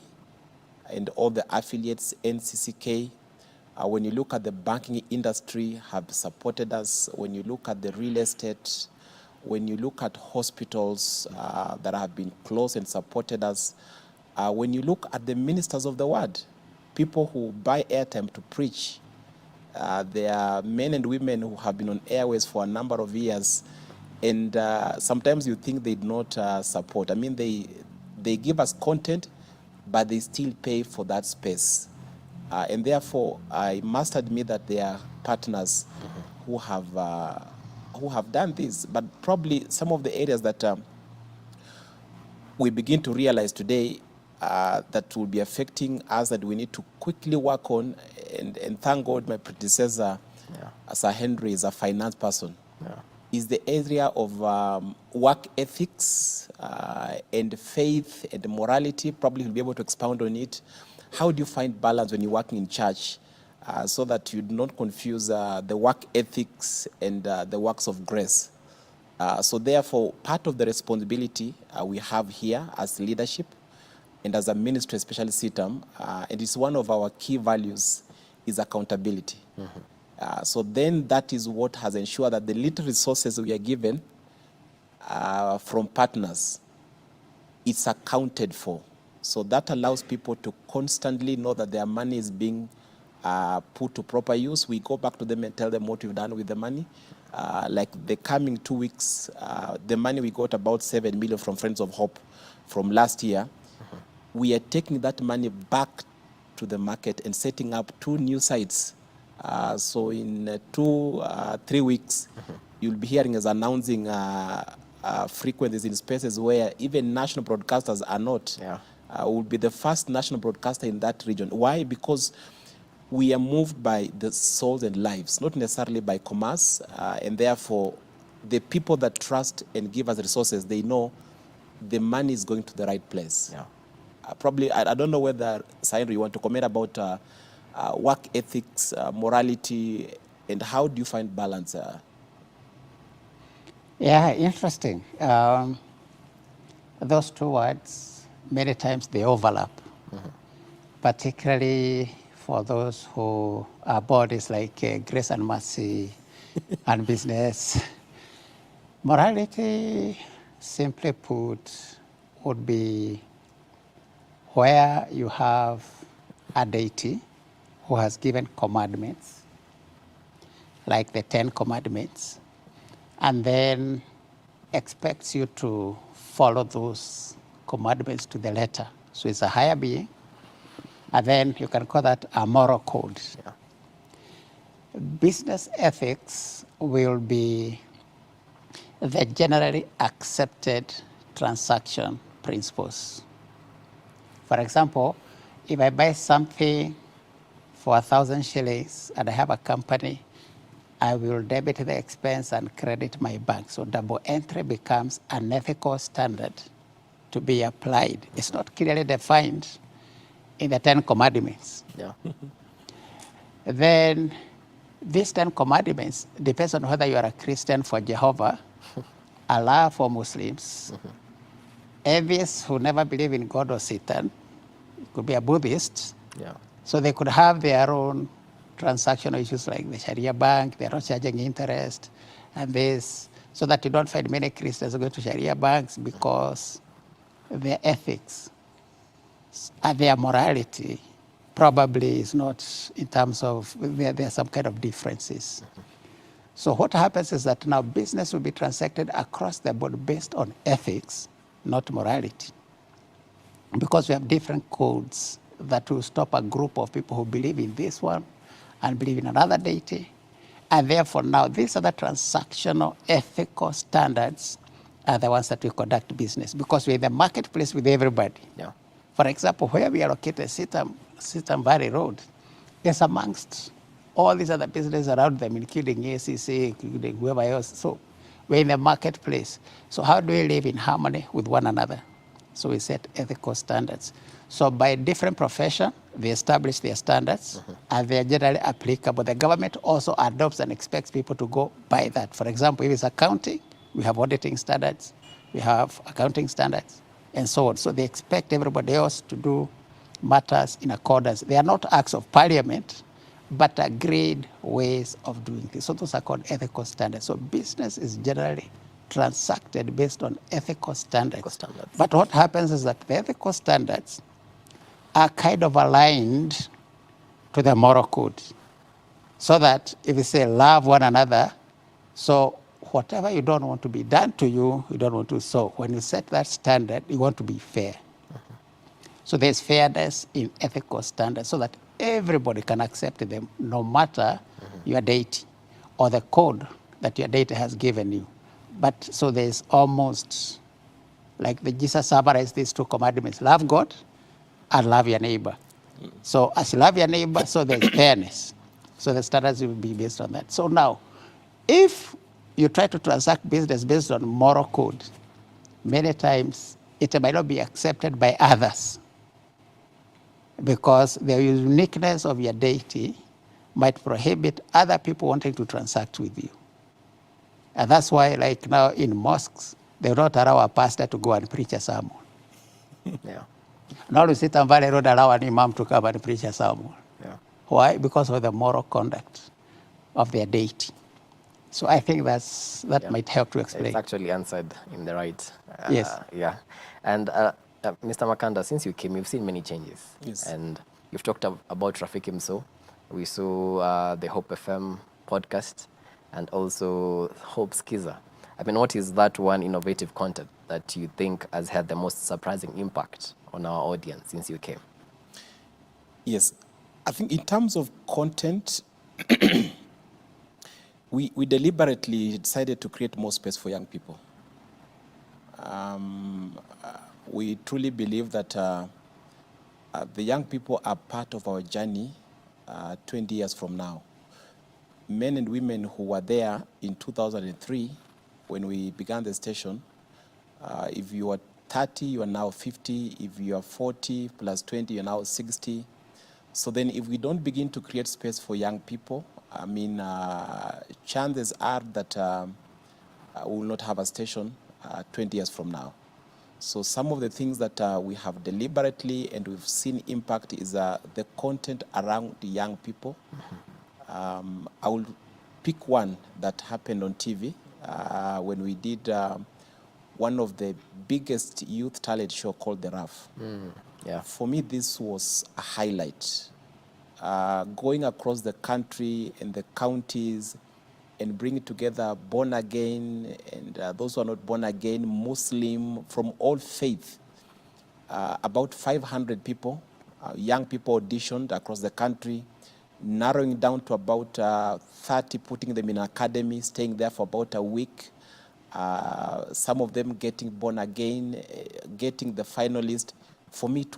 and all the affiliates, NCCK. When you look at the banking industry, have supported us. When you look at the real estate, when you look at hospitals that have been close and supported us, when you look at the ministers of the word, people who buy airtime to preach, there are men and women who have been on airways for a number of years, and sometimes you think they do not support. I mean, they give us content, but they still pay for that space. And therefore, I must admit that there are partners who have done this. But probably some of the areas that we begin to realize today that will be affecting us that we need to quickly work on, and thank God my predecessor, Sir Henry, is a finance person, is the area of work ethics and faith and morality. Probably he'll be able to expound on it. How do you find balance when you're working in church so that you do not confuse the work ethics and the works of grace? So therefore, part of the responsibility we have here as leadership and as a ministry, especially CITAM, and it's one of our key values, is accountability. So then that is what has ensured that the little resources we are given from partners, it's accounted for. So that allows people to constantly know that their money is being put to proper use. We go back to them and tell them what we've done with the money. Like the coming 2 weeks, the money we got, about 7 million from Friends of Hope, from last year, we are taking that money back to the market and setting up 2 new sites. So in 2-3 weeks, you'll be hearing us announcing frequencies in spaces where even national broadcasters are not. We'll be the first national broadcaster in that region. Why? Because we are moved by the souls and lives, not necessarily by commerce, and therefore the people that trust and give us resources, they know the money is going to the right place. Probably, I don't know whether, Sandro, you want to comment about work ethics, morality, and how do you find balance? Yeah, interesting. Those 2 words, many times they overlap, particularly for those who are bodies like Grace and Mercy and business. Morality, simply put, would be where you have a deity who has given commandments, like the 10 commandments, and then expects you to follow those commandments to the letter. So it's a higher being, and then you can call that a moral code. Business ethics will be the generally accepted transaction principles. For example, if I buy something for 1,000 shillings and I have a company, I will debit the expense and credit my bank. So double entry becomes an ethical standard to be applied. It's not clearly defined in the 10 commandments. Then these 10 commandments depends on whether you are a Christian for Jehovah, Allah for Muslims, atheists who never believe in God or Satan. It could be a Buddhist. So they could have their own transactional issues like the Sharia bank, they're not charging interest, and this, so that you don't find many Christians go to Sharia banks because their ethics and their morality probably is not in terms of, there are some kind of differences. So what happens is that now business will be transacted across the board based on ethics, not morality. Because we have different codes that will stop a group of people who believe in this one and believe in another deity. And therefore now these are the transactional ethical standards are the ones that we conduct business, because we're in the marketplace with everybody. For example, where we are located, Sitam Valley Road, is amongst all these other businesses around them, including ACC, including whoever else. So we're in the marketplace. So how do we live in harmony with one another? So we set ethical standards. So by different profession, they establish their standards, and they are generally applicable. The government also adopts and expects people to go by that. For example, if it's accounting, we have auditing standards, we have accounting standards, and so on. So they expect everybody else to do matters in accordance. They are not acts of parliament, but agreed ways of doing things. So those are called ethical standards. So business is generally transacted based on ethical standards. But what happens is that the ethical standards are kind of aligned to the moral code. So that if you say love one another, so whatever you don't want to be done to you, you don't want to. So when you set that standard, you want to be fair. So there's fairness in ethical standards so that everybody can accept them, no matter your deity or the code that your deity has given you. But so there's almost, like Jesus summarized these 2 commandments, love God and love your neighbor. So as you love your neighbor, so there's fairness. So the standards will be based on that. So now, if you try to transact business based on moral code, many times it might not be accepted by others, because the uniqueness of your deity might prohibit other people wanting to transact with you. And that's why, like now in mosques, they don't allow a pastor to go and preach a sermon. Now we sit on Valley Road, allow an imam to come and preach a sermon. Why? Because of the moral conduct of their deity. So I think that might help to explain. It's actually answered in the right. Yes. And Mr. Makanda, since you came, you've seen many changes. And you've talked about Rafiki Mso. We saw the Hope FM podcast and also Hope Skiza. I mean, what is that one innovative content that you think has had the most surprising impact on our audience since you came? Yes, I think in terms of content, we deliberately decided to create more space for young people. We truly believe that the young people are part of our journey 20 years from now. Men and women who were there in 2003 when we began the station, if you are 30, you are now 50. If you are 40 plus 20, you're now 60. So then if we don't begin to create space for young people, I mean, chances are that we will not have a station 20 years from now. So some of the things that we have deliberately and we've seen impact is the content around the young people. I will pick one that happened on TV when we did one of the biggest youth talent show called The Rough. Yeah. For me, this was a highlight. Going across the country and the counties and bringing together born again and those who are not born again, Muslim, from all faiths. About 500 people, young people auditioned across the country, narrowing down to about 30, putting them in academy, staying there for about a week. Some of them getting born again, getting the finalist. For me, it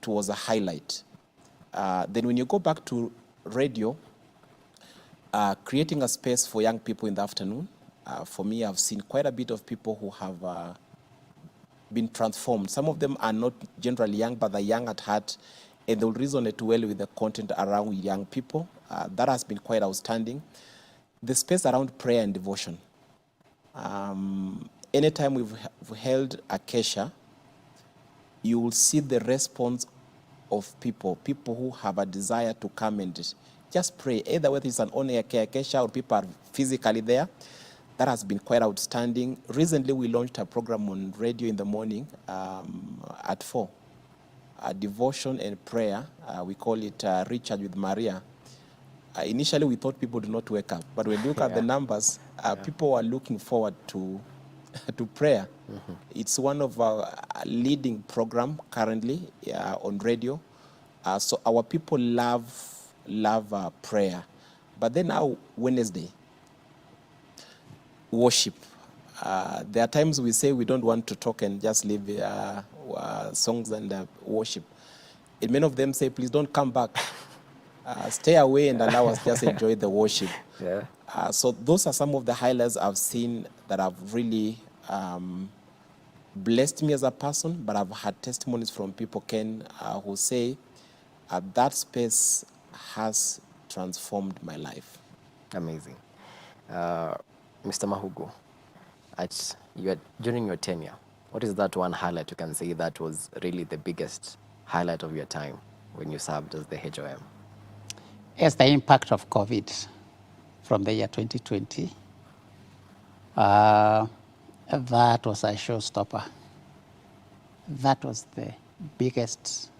was a highlight. Then when you go back to radio, creating a space for young people in the afternoon, for me, I've seen quite a bit of people who have been transformed. Some of them are not generally young, but they're young at heart, and they'll resonate well with the content around young people. That has been quite outstanding. The space around prayer and devotion. Anytime we've held Acacia, you will see the response of people who have a desire to come and just pray, either whether it's an on-air Acacia or people are physically there. That has been quite outstanding. Recently, we launched a program on radio in the morning at 4, devotion and prayer. We call it Recharge with Maria. Initially, we thought people do not wake up, but when we look at the numbers, people are looking forward to prayer. It's one of our leading program currently on radio. So our people love prayer. But then now Wednesday, worship. There are times we say we don't want to talk and just leave songs and worship. And many of them say, please don't come back. Stay away and allow us just enjoy the worship. Yeah. So those are some of the highlights I've seen that have really blessed me as a person, but I've had testimonies from people, Ken, who say that space has transformed my life. Amazing. Mr. Mahugu, during your tenure, what is that one highlight you can say that was really the biggest highlight of your time when you served as the HOM? Yes, the impact of COVID from the year 2020. That was a showstopper. That was the biggest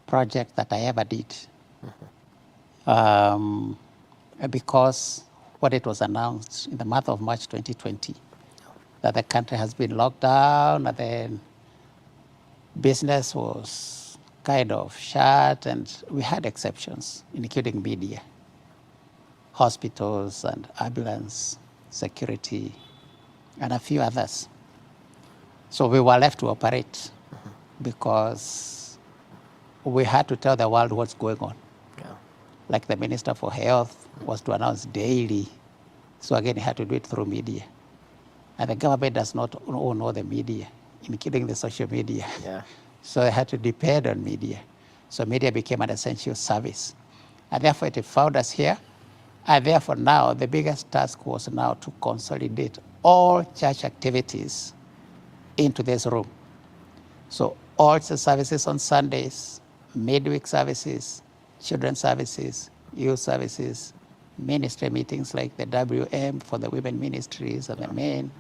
project that I ever did. Because when it was announced in the month of March 2020 that the country has been locked down and then business was kind of shut, and we had exceptions, including media, hospitals and ambulance, security, and a few others. So we were left to operate because we had to tell the world what's going on. Like the Minister for Health was to announce daily. So again, he had to do it through media. And the government does not own all the media, including the social media. Yeah. So they had to depend on media. So media became an essential service. And therefore it found us here. And therefore now the biggest task was now to consolidate all church activities into this room. So all the services on Sundays, midweek services, children's services, youth services, ministry meetings like the WM for the women ministries and the men,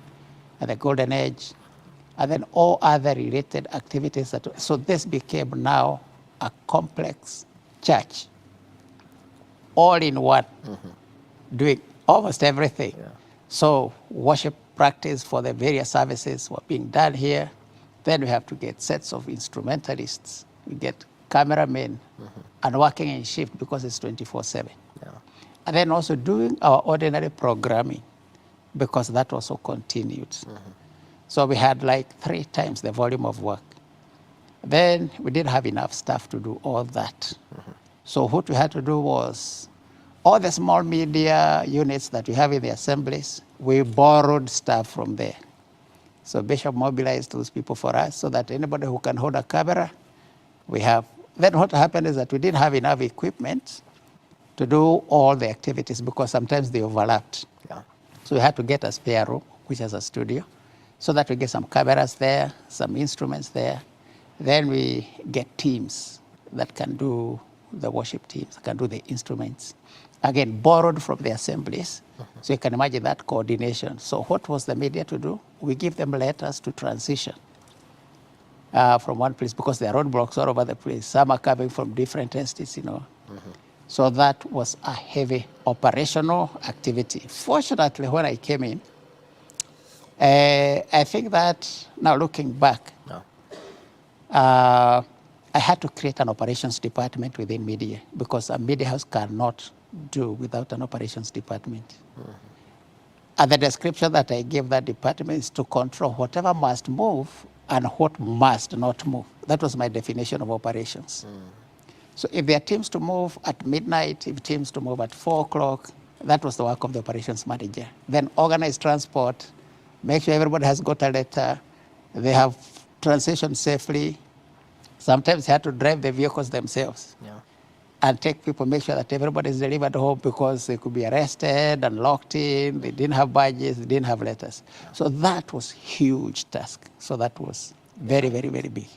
and the Golden Age, and then all other related activities. So this became now a complex church, all in one, doing almost everything. So worship practice for the various services were being done here. Then we have to get sets of instrumentalists. We get cameramen and working in shift because it's 24/7. And then also doing our ordinary programming because that also continued. So we had like 3 times the volume of work. Then we didn't have enough staff to do all that. So what we had to do was all the small media units that we have in the assemblies, we borrowed staff from there. So Bishop mobilized those people for us so that anybody who can hold a camera, we have. Then what happened is that we didn't have enough equipment to do all the activities because sometimes they overlapped. So we had to get a spare room, which is a studio, so that we get some cameras there, some instruments there. Then we get teams that can do the worship teams, can do the instruments. Again, borrowed from the assemblies. So you can imagine that coordination. So what was the media to do? We give them letters to transition from one place because there are roadblocks all over the place. Some are coming from different entities, So that was a heavy operational activity. Fortunately, when I came in, I think that now looking back, I had to create an operations department within media because a media house cannot do without an operations department. And the description that I gave that department is to control whatever must move and what must not move. That was my definition of operations. So if there are teams to move at midnight, if teams to move at 4 o'clock, that was the work of the operations manager. Then organize transport, make sure everybody has got a letter, they have transitioned safely. Sometimes they had to drive the vehicles themselves and take people, make sure that everybody is delivered home because they could be arrested and locked in, they didn't have badges, they didn't have letters. So that was huge task. So that was very, very, very big.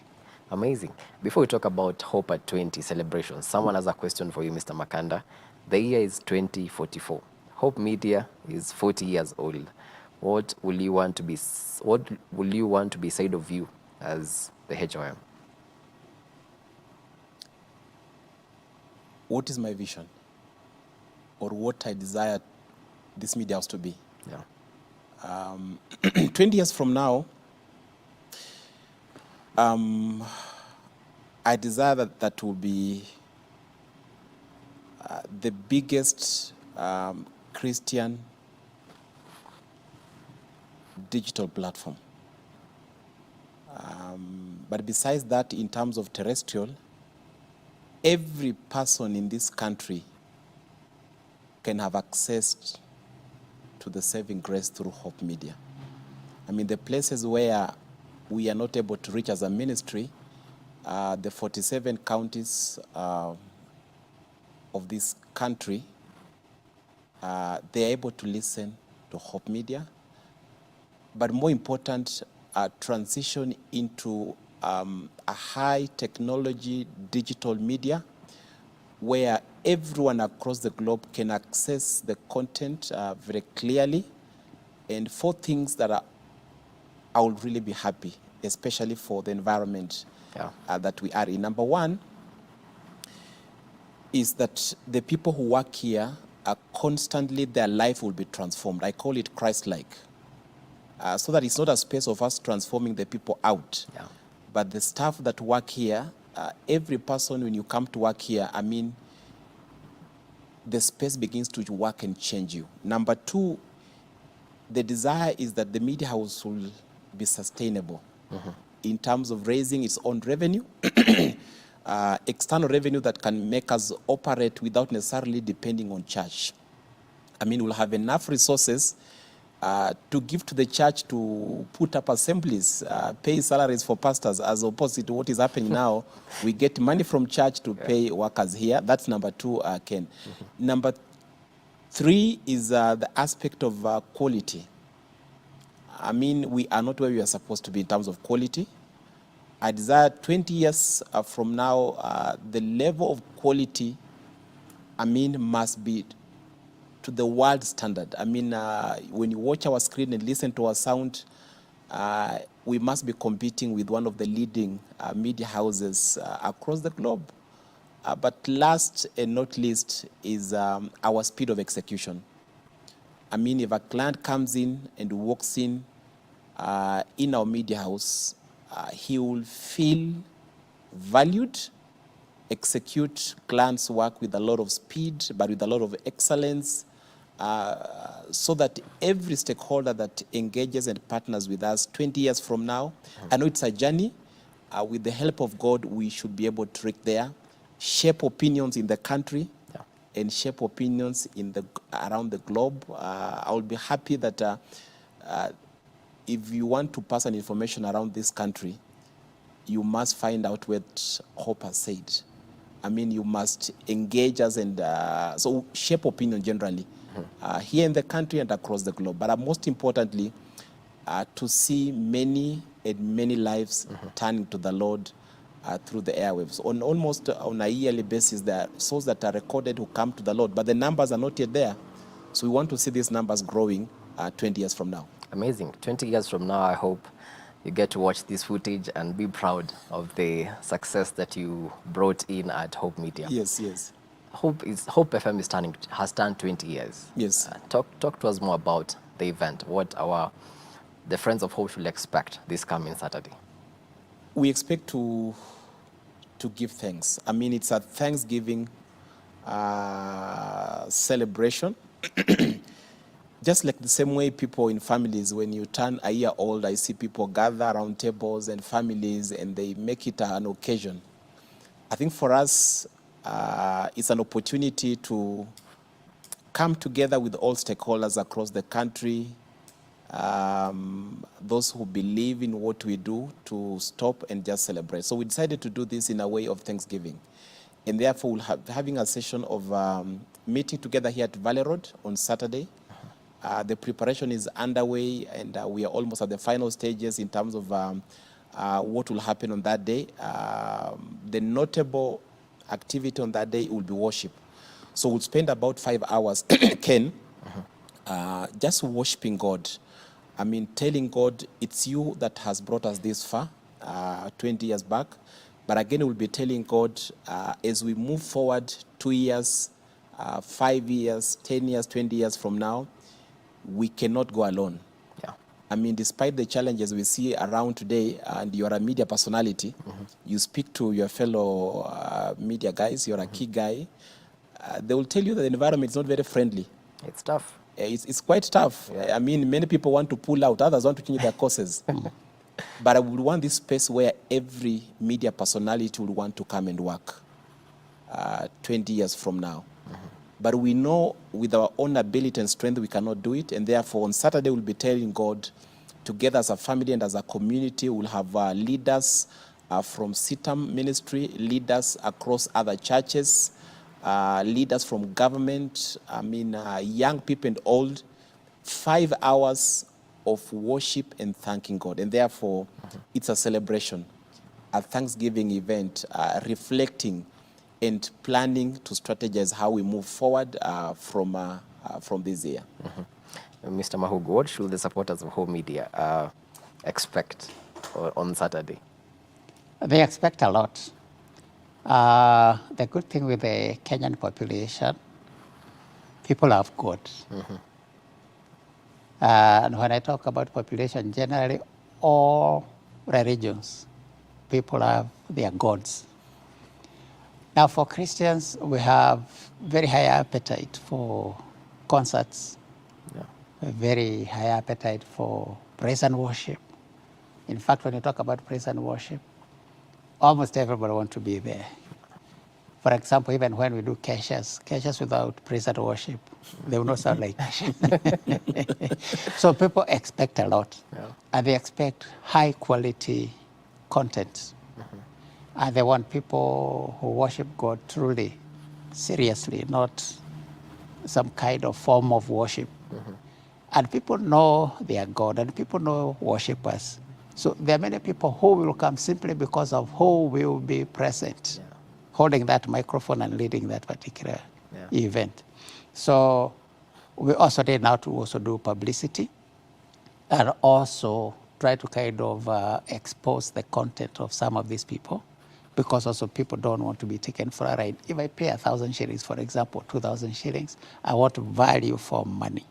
Amazing. Before we talk about Hope at 20 celebrations, someone has a question for you, Mr. Makanda. The year is 2044. Hope Media is 40 years old. What will you want to be said of you as the HOM? What is my vision? Or what I desire this media house to be? 20 years from now, I desire that will be the biggest Christian digital platform. But besides that, in terms of terrestrial, every person in this country can have access to the saving grace through Hope Media. I mean, the places where we are not able to reach as a ministry, the 47 counties of this country, they are able to listen to Hope Media. But more important, transition into a high technology digital media where everyone across the globe can access the content very clearly. And 4 things that I would really be happy, especially for the environment that we are in. Number 1 is that the people who work here are constantly, their life will be transformed. I call it Christ-like. So that it's not a space of us transforming the people out. But the staff that work here, every person when you come to work here, I mean, the space begins to work and change you. Number 2, the desire is that the media house will be sustainable in terms of raising its own revenue, external revenue that can make us operate without necessarily depending on church. I mean, we'll have enough resources to give to the church to put up assemblies, pay salaries for pastors, as opposed to what is happening now. We get money from church to pay workers here. That's number 2, Ken. Number 3 is the aspect of quality. I mean, we are not where we are supposed to be in terms of quality. I desire 20 years from now, the level of quality, I mean, must be to the world standard. I mean, when you watch our screen and listen to our sound, we must be competing with one of the leading media houses across the globe. But last and not least is our speed of execution. I mean, if a client comes in and walks in our media house, he will feel valued, execute client's work with a lot of speed, but with a lot of excellence, so that every stakeholder that engages and partners with us 20 years from now, I know it's a journey. With the help of God, we should be able to reach there, shape opinions in the country, and shape opinions around the globe. I will be happy that if you want to pass an information around this country, you must find out what Hope has said. I mean, you must engage us and so shape opinion generally, here in the country and across the globe. But most importantly, to see many and many lives turning to the Lord through the airwaves. Almost on a yearly basis, there are souls that are recorded who come to the Lord, but the numbers are not yet there. So we want to see these numbers growing 20 years from now. Amazing. 20 years from now, I hope you get to watch this footage and be proud of the success that you brought in at Hope Media. Yes, yes. Hope FM has turned 20 years. Yes. Talk to us more about the event. What the Friends of Hope should expect this coming Saturday. We expect to give thanks. I mean, it's a Thanksgiving celebration. Just like the same way people in families, when you turn a year old, I see people gather around tables and families, and they make it an occasion. I think for us, it's an opportunity to come together with all stakeholders across the country, those who believe in what we do, to stop and just celebrate. So we decided to do this in a way of Thanksgiving. And therefore, we'll having a session of meeting together here at Valley Road on Saturday. The preparation is underway, and we are almost at the final stages in terms of what will happen on that day. The notable activity on that day will be worship. So we'll spend about 5 hours, Ken, just worshiping God. I mean, telling God, it's you that has brought us this far, 20 years back. But again, we'll be telling God, as we move forward 2 years, 5 years, 10 years, 20 years from now, we cannot go alone. Yeah. I mean, despite the challenges we see around today, and you're a media personality, you speak to your fellow media guys, you're a key guy, they will tell you that the environment is not very friendly. It's tough. It's quite tough. Yeah. I mean, many people want to pull out, others want to change their courses. But I would want this space where every media personality would want to come and work 20 years from now. But we know with our own ability and strength we cannot do it, and therefore on Saturday we'll be telling God, together as a family and as a community, we'll have leaders from CITAM ministry, leaders across other churches, leaders from government, I mean young people and old, 5 hours of worship and thanking God. And therefore it's a celebration, a Thanksgiving event, reflecting and planning to strategize how we move forward from this year. Mr. Mahugu, what should the supporters of Hope Media expect on Saturday? They expect a lot. The good thing with the Kenyan population, people love God. And when I talk about population, generally all religions, people have their gods. Now, for Christians, we have very high appetite for concerts, a very high appetite for praise and worship. In fact, when you talk about praise and worship, almost everybody wants to be there. For example, even when we do caches without praise and worship, they will not sound like caches. So people expect a lot, and they expect high quality content. And they want people who worship God truly, seriously, not some kind of form of worship. And people know their God, and people know worshipers. So there are many people who will come simply because of who will be present, holding that microphone and leading that particular event. So we also need now to also do publicity and also try to kind of expose the content of some of these people, because also people don't want to be taken for a ride. If I pay 1,000 shillings, for example, 2,000 shillings, I want value for money.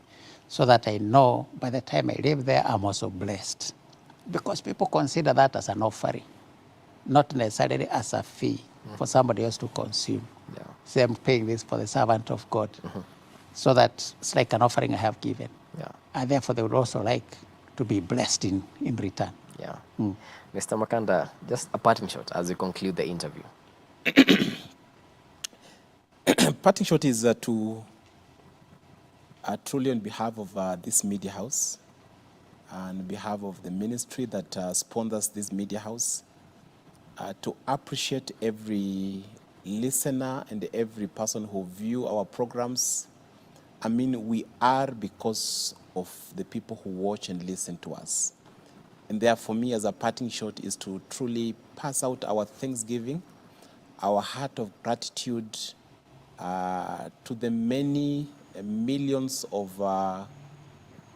so that I know by the time I leave there, I'm also blessed. Because people consider that as an offering, not necessarily as a fee for somebody else to consume. Yeah. Say I'm paying this for the servant of God. So that it's like an offering I have given. Yeah. And therefore they would also like to be blessed in return. Yeah. Mr. Makanda, just a parting shot as we conclude the interview. Parting shot is to truly on behalf of this media house, and on behalf of the ministry that sponsors this media house, to appreciate every listener and every person who view our programs. I mean, we are because of the people who watch and listen to us. And therefore, me as a parting shot is to truly pass out our thanksgiving, our heart of gratitude to the many millions of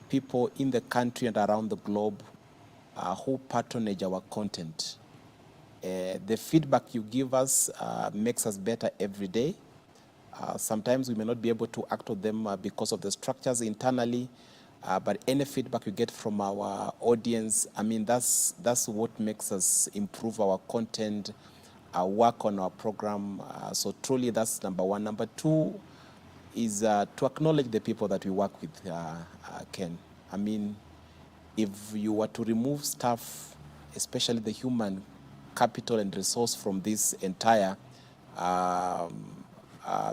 people in the country and around the globe who patronage our content. The feedback you give us makes us better every day. Sometimes we may not be able to act on them because of the structures internally, but any feedback you get from our audience, I mean, that's what makes us improve our content, work on our program. So truly, that's number one. Number two is to acknowledge the people that we work with, Ken. I mean, if you were to remove staff, especially the human capital and resource from this entire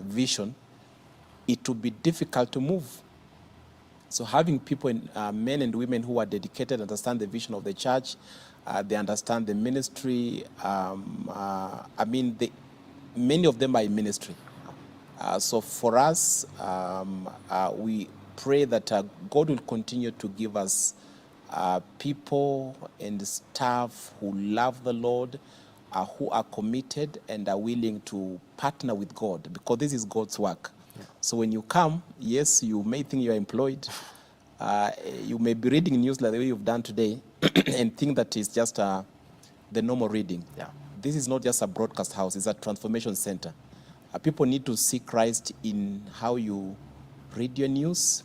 vision, it would be difficult to move. So having people, men and women who are dedicated, understand the vision of the church, they understand the ministry. I mean, many of them are in ministry. So for us, we pray that God will continue to give us people and staff who love the Lord, who are committed and are willing to partner with God, because this is God's work. Yeah. So when you come, yes, you may think you're employed. You may be reading news like the way you've done today and think that it's just the normal reading. Yeah. This is not just a broadcast house, it's a transformation center. People need to see Christ in how you read your news,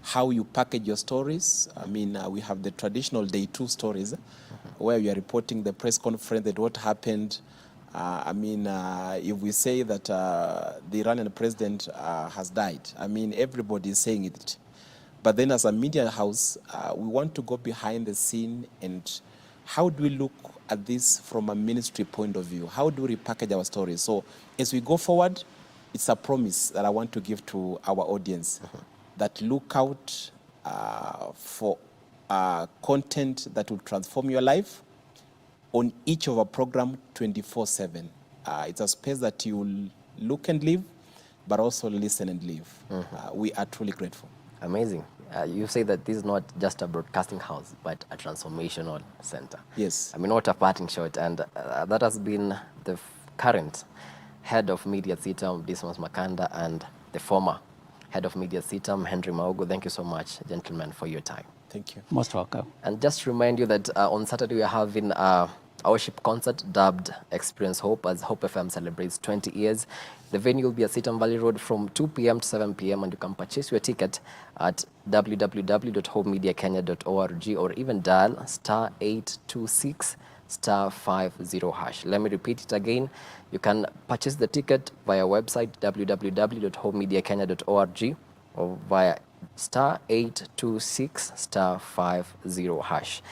how you package your stories. I mean, we have the traditional day two stories where we are reporting the press conference that what happened. If we say that the Iranian president has died, I mean, everybody is saying it. But then as a media house, we want to go behind the scene and how do we look at this from a ministry point of view? How do we repackage our stories? So as we go forward, it's a promise that I want to give to our audience, that look out for content that will transform your life on each of our program 24/7. It's a space that you will look and live, but also listen and live. We are truly grateful. Amazing. You say that this is not just a broadcasting house, but a transformational center. Yes. I mean, what a parting shot. And that has been the current head of media at CITAM, Dismas Makanda, and the former head of media at CITAM, Henry Maugo. Thank you so much, gentlemen, for your time. Thank you. Most welcome. And just to remind you that on Saturday we are having our worship concert dubbed Experience Hope, as Hope FM celebrates 20 years. The venue will be at Sitam Valley Road from 2 p.m. to 7 p.m. and you can purchase your ticket at www.hopemediakenya.org or even dial *826 *50#. Let me repeat it again. You can purchase the ticket via website www.hopemediakenya.org or via *826 *50#.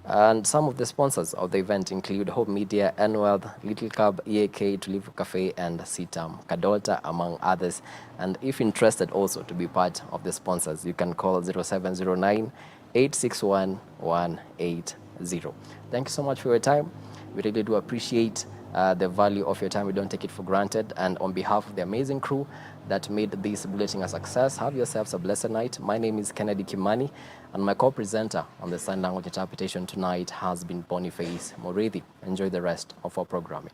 And some of the sponsors of the event include Hope Media, Enwealth, Little Cub, EAK, Tulivu Cafe, and CITAM Kadolta, among others. And if interested also to be part of the sponsors, you can call 0709 861 180. Thank you so much for your time. We really do appreciate the value of your time. We don't take it for granted. And on behalf of the amazing crew that made this bulletin a success, have yourselves a blessed night. My name is Kennedy Kimani, and my co-presenter on the sign language interpretation tonight has been Boniface Morethi. Enjoy the rest of our programming.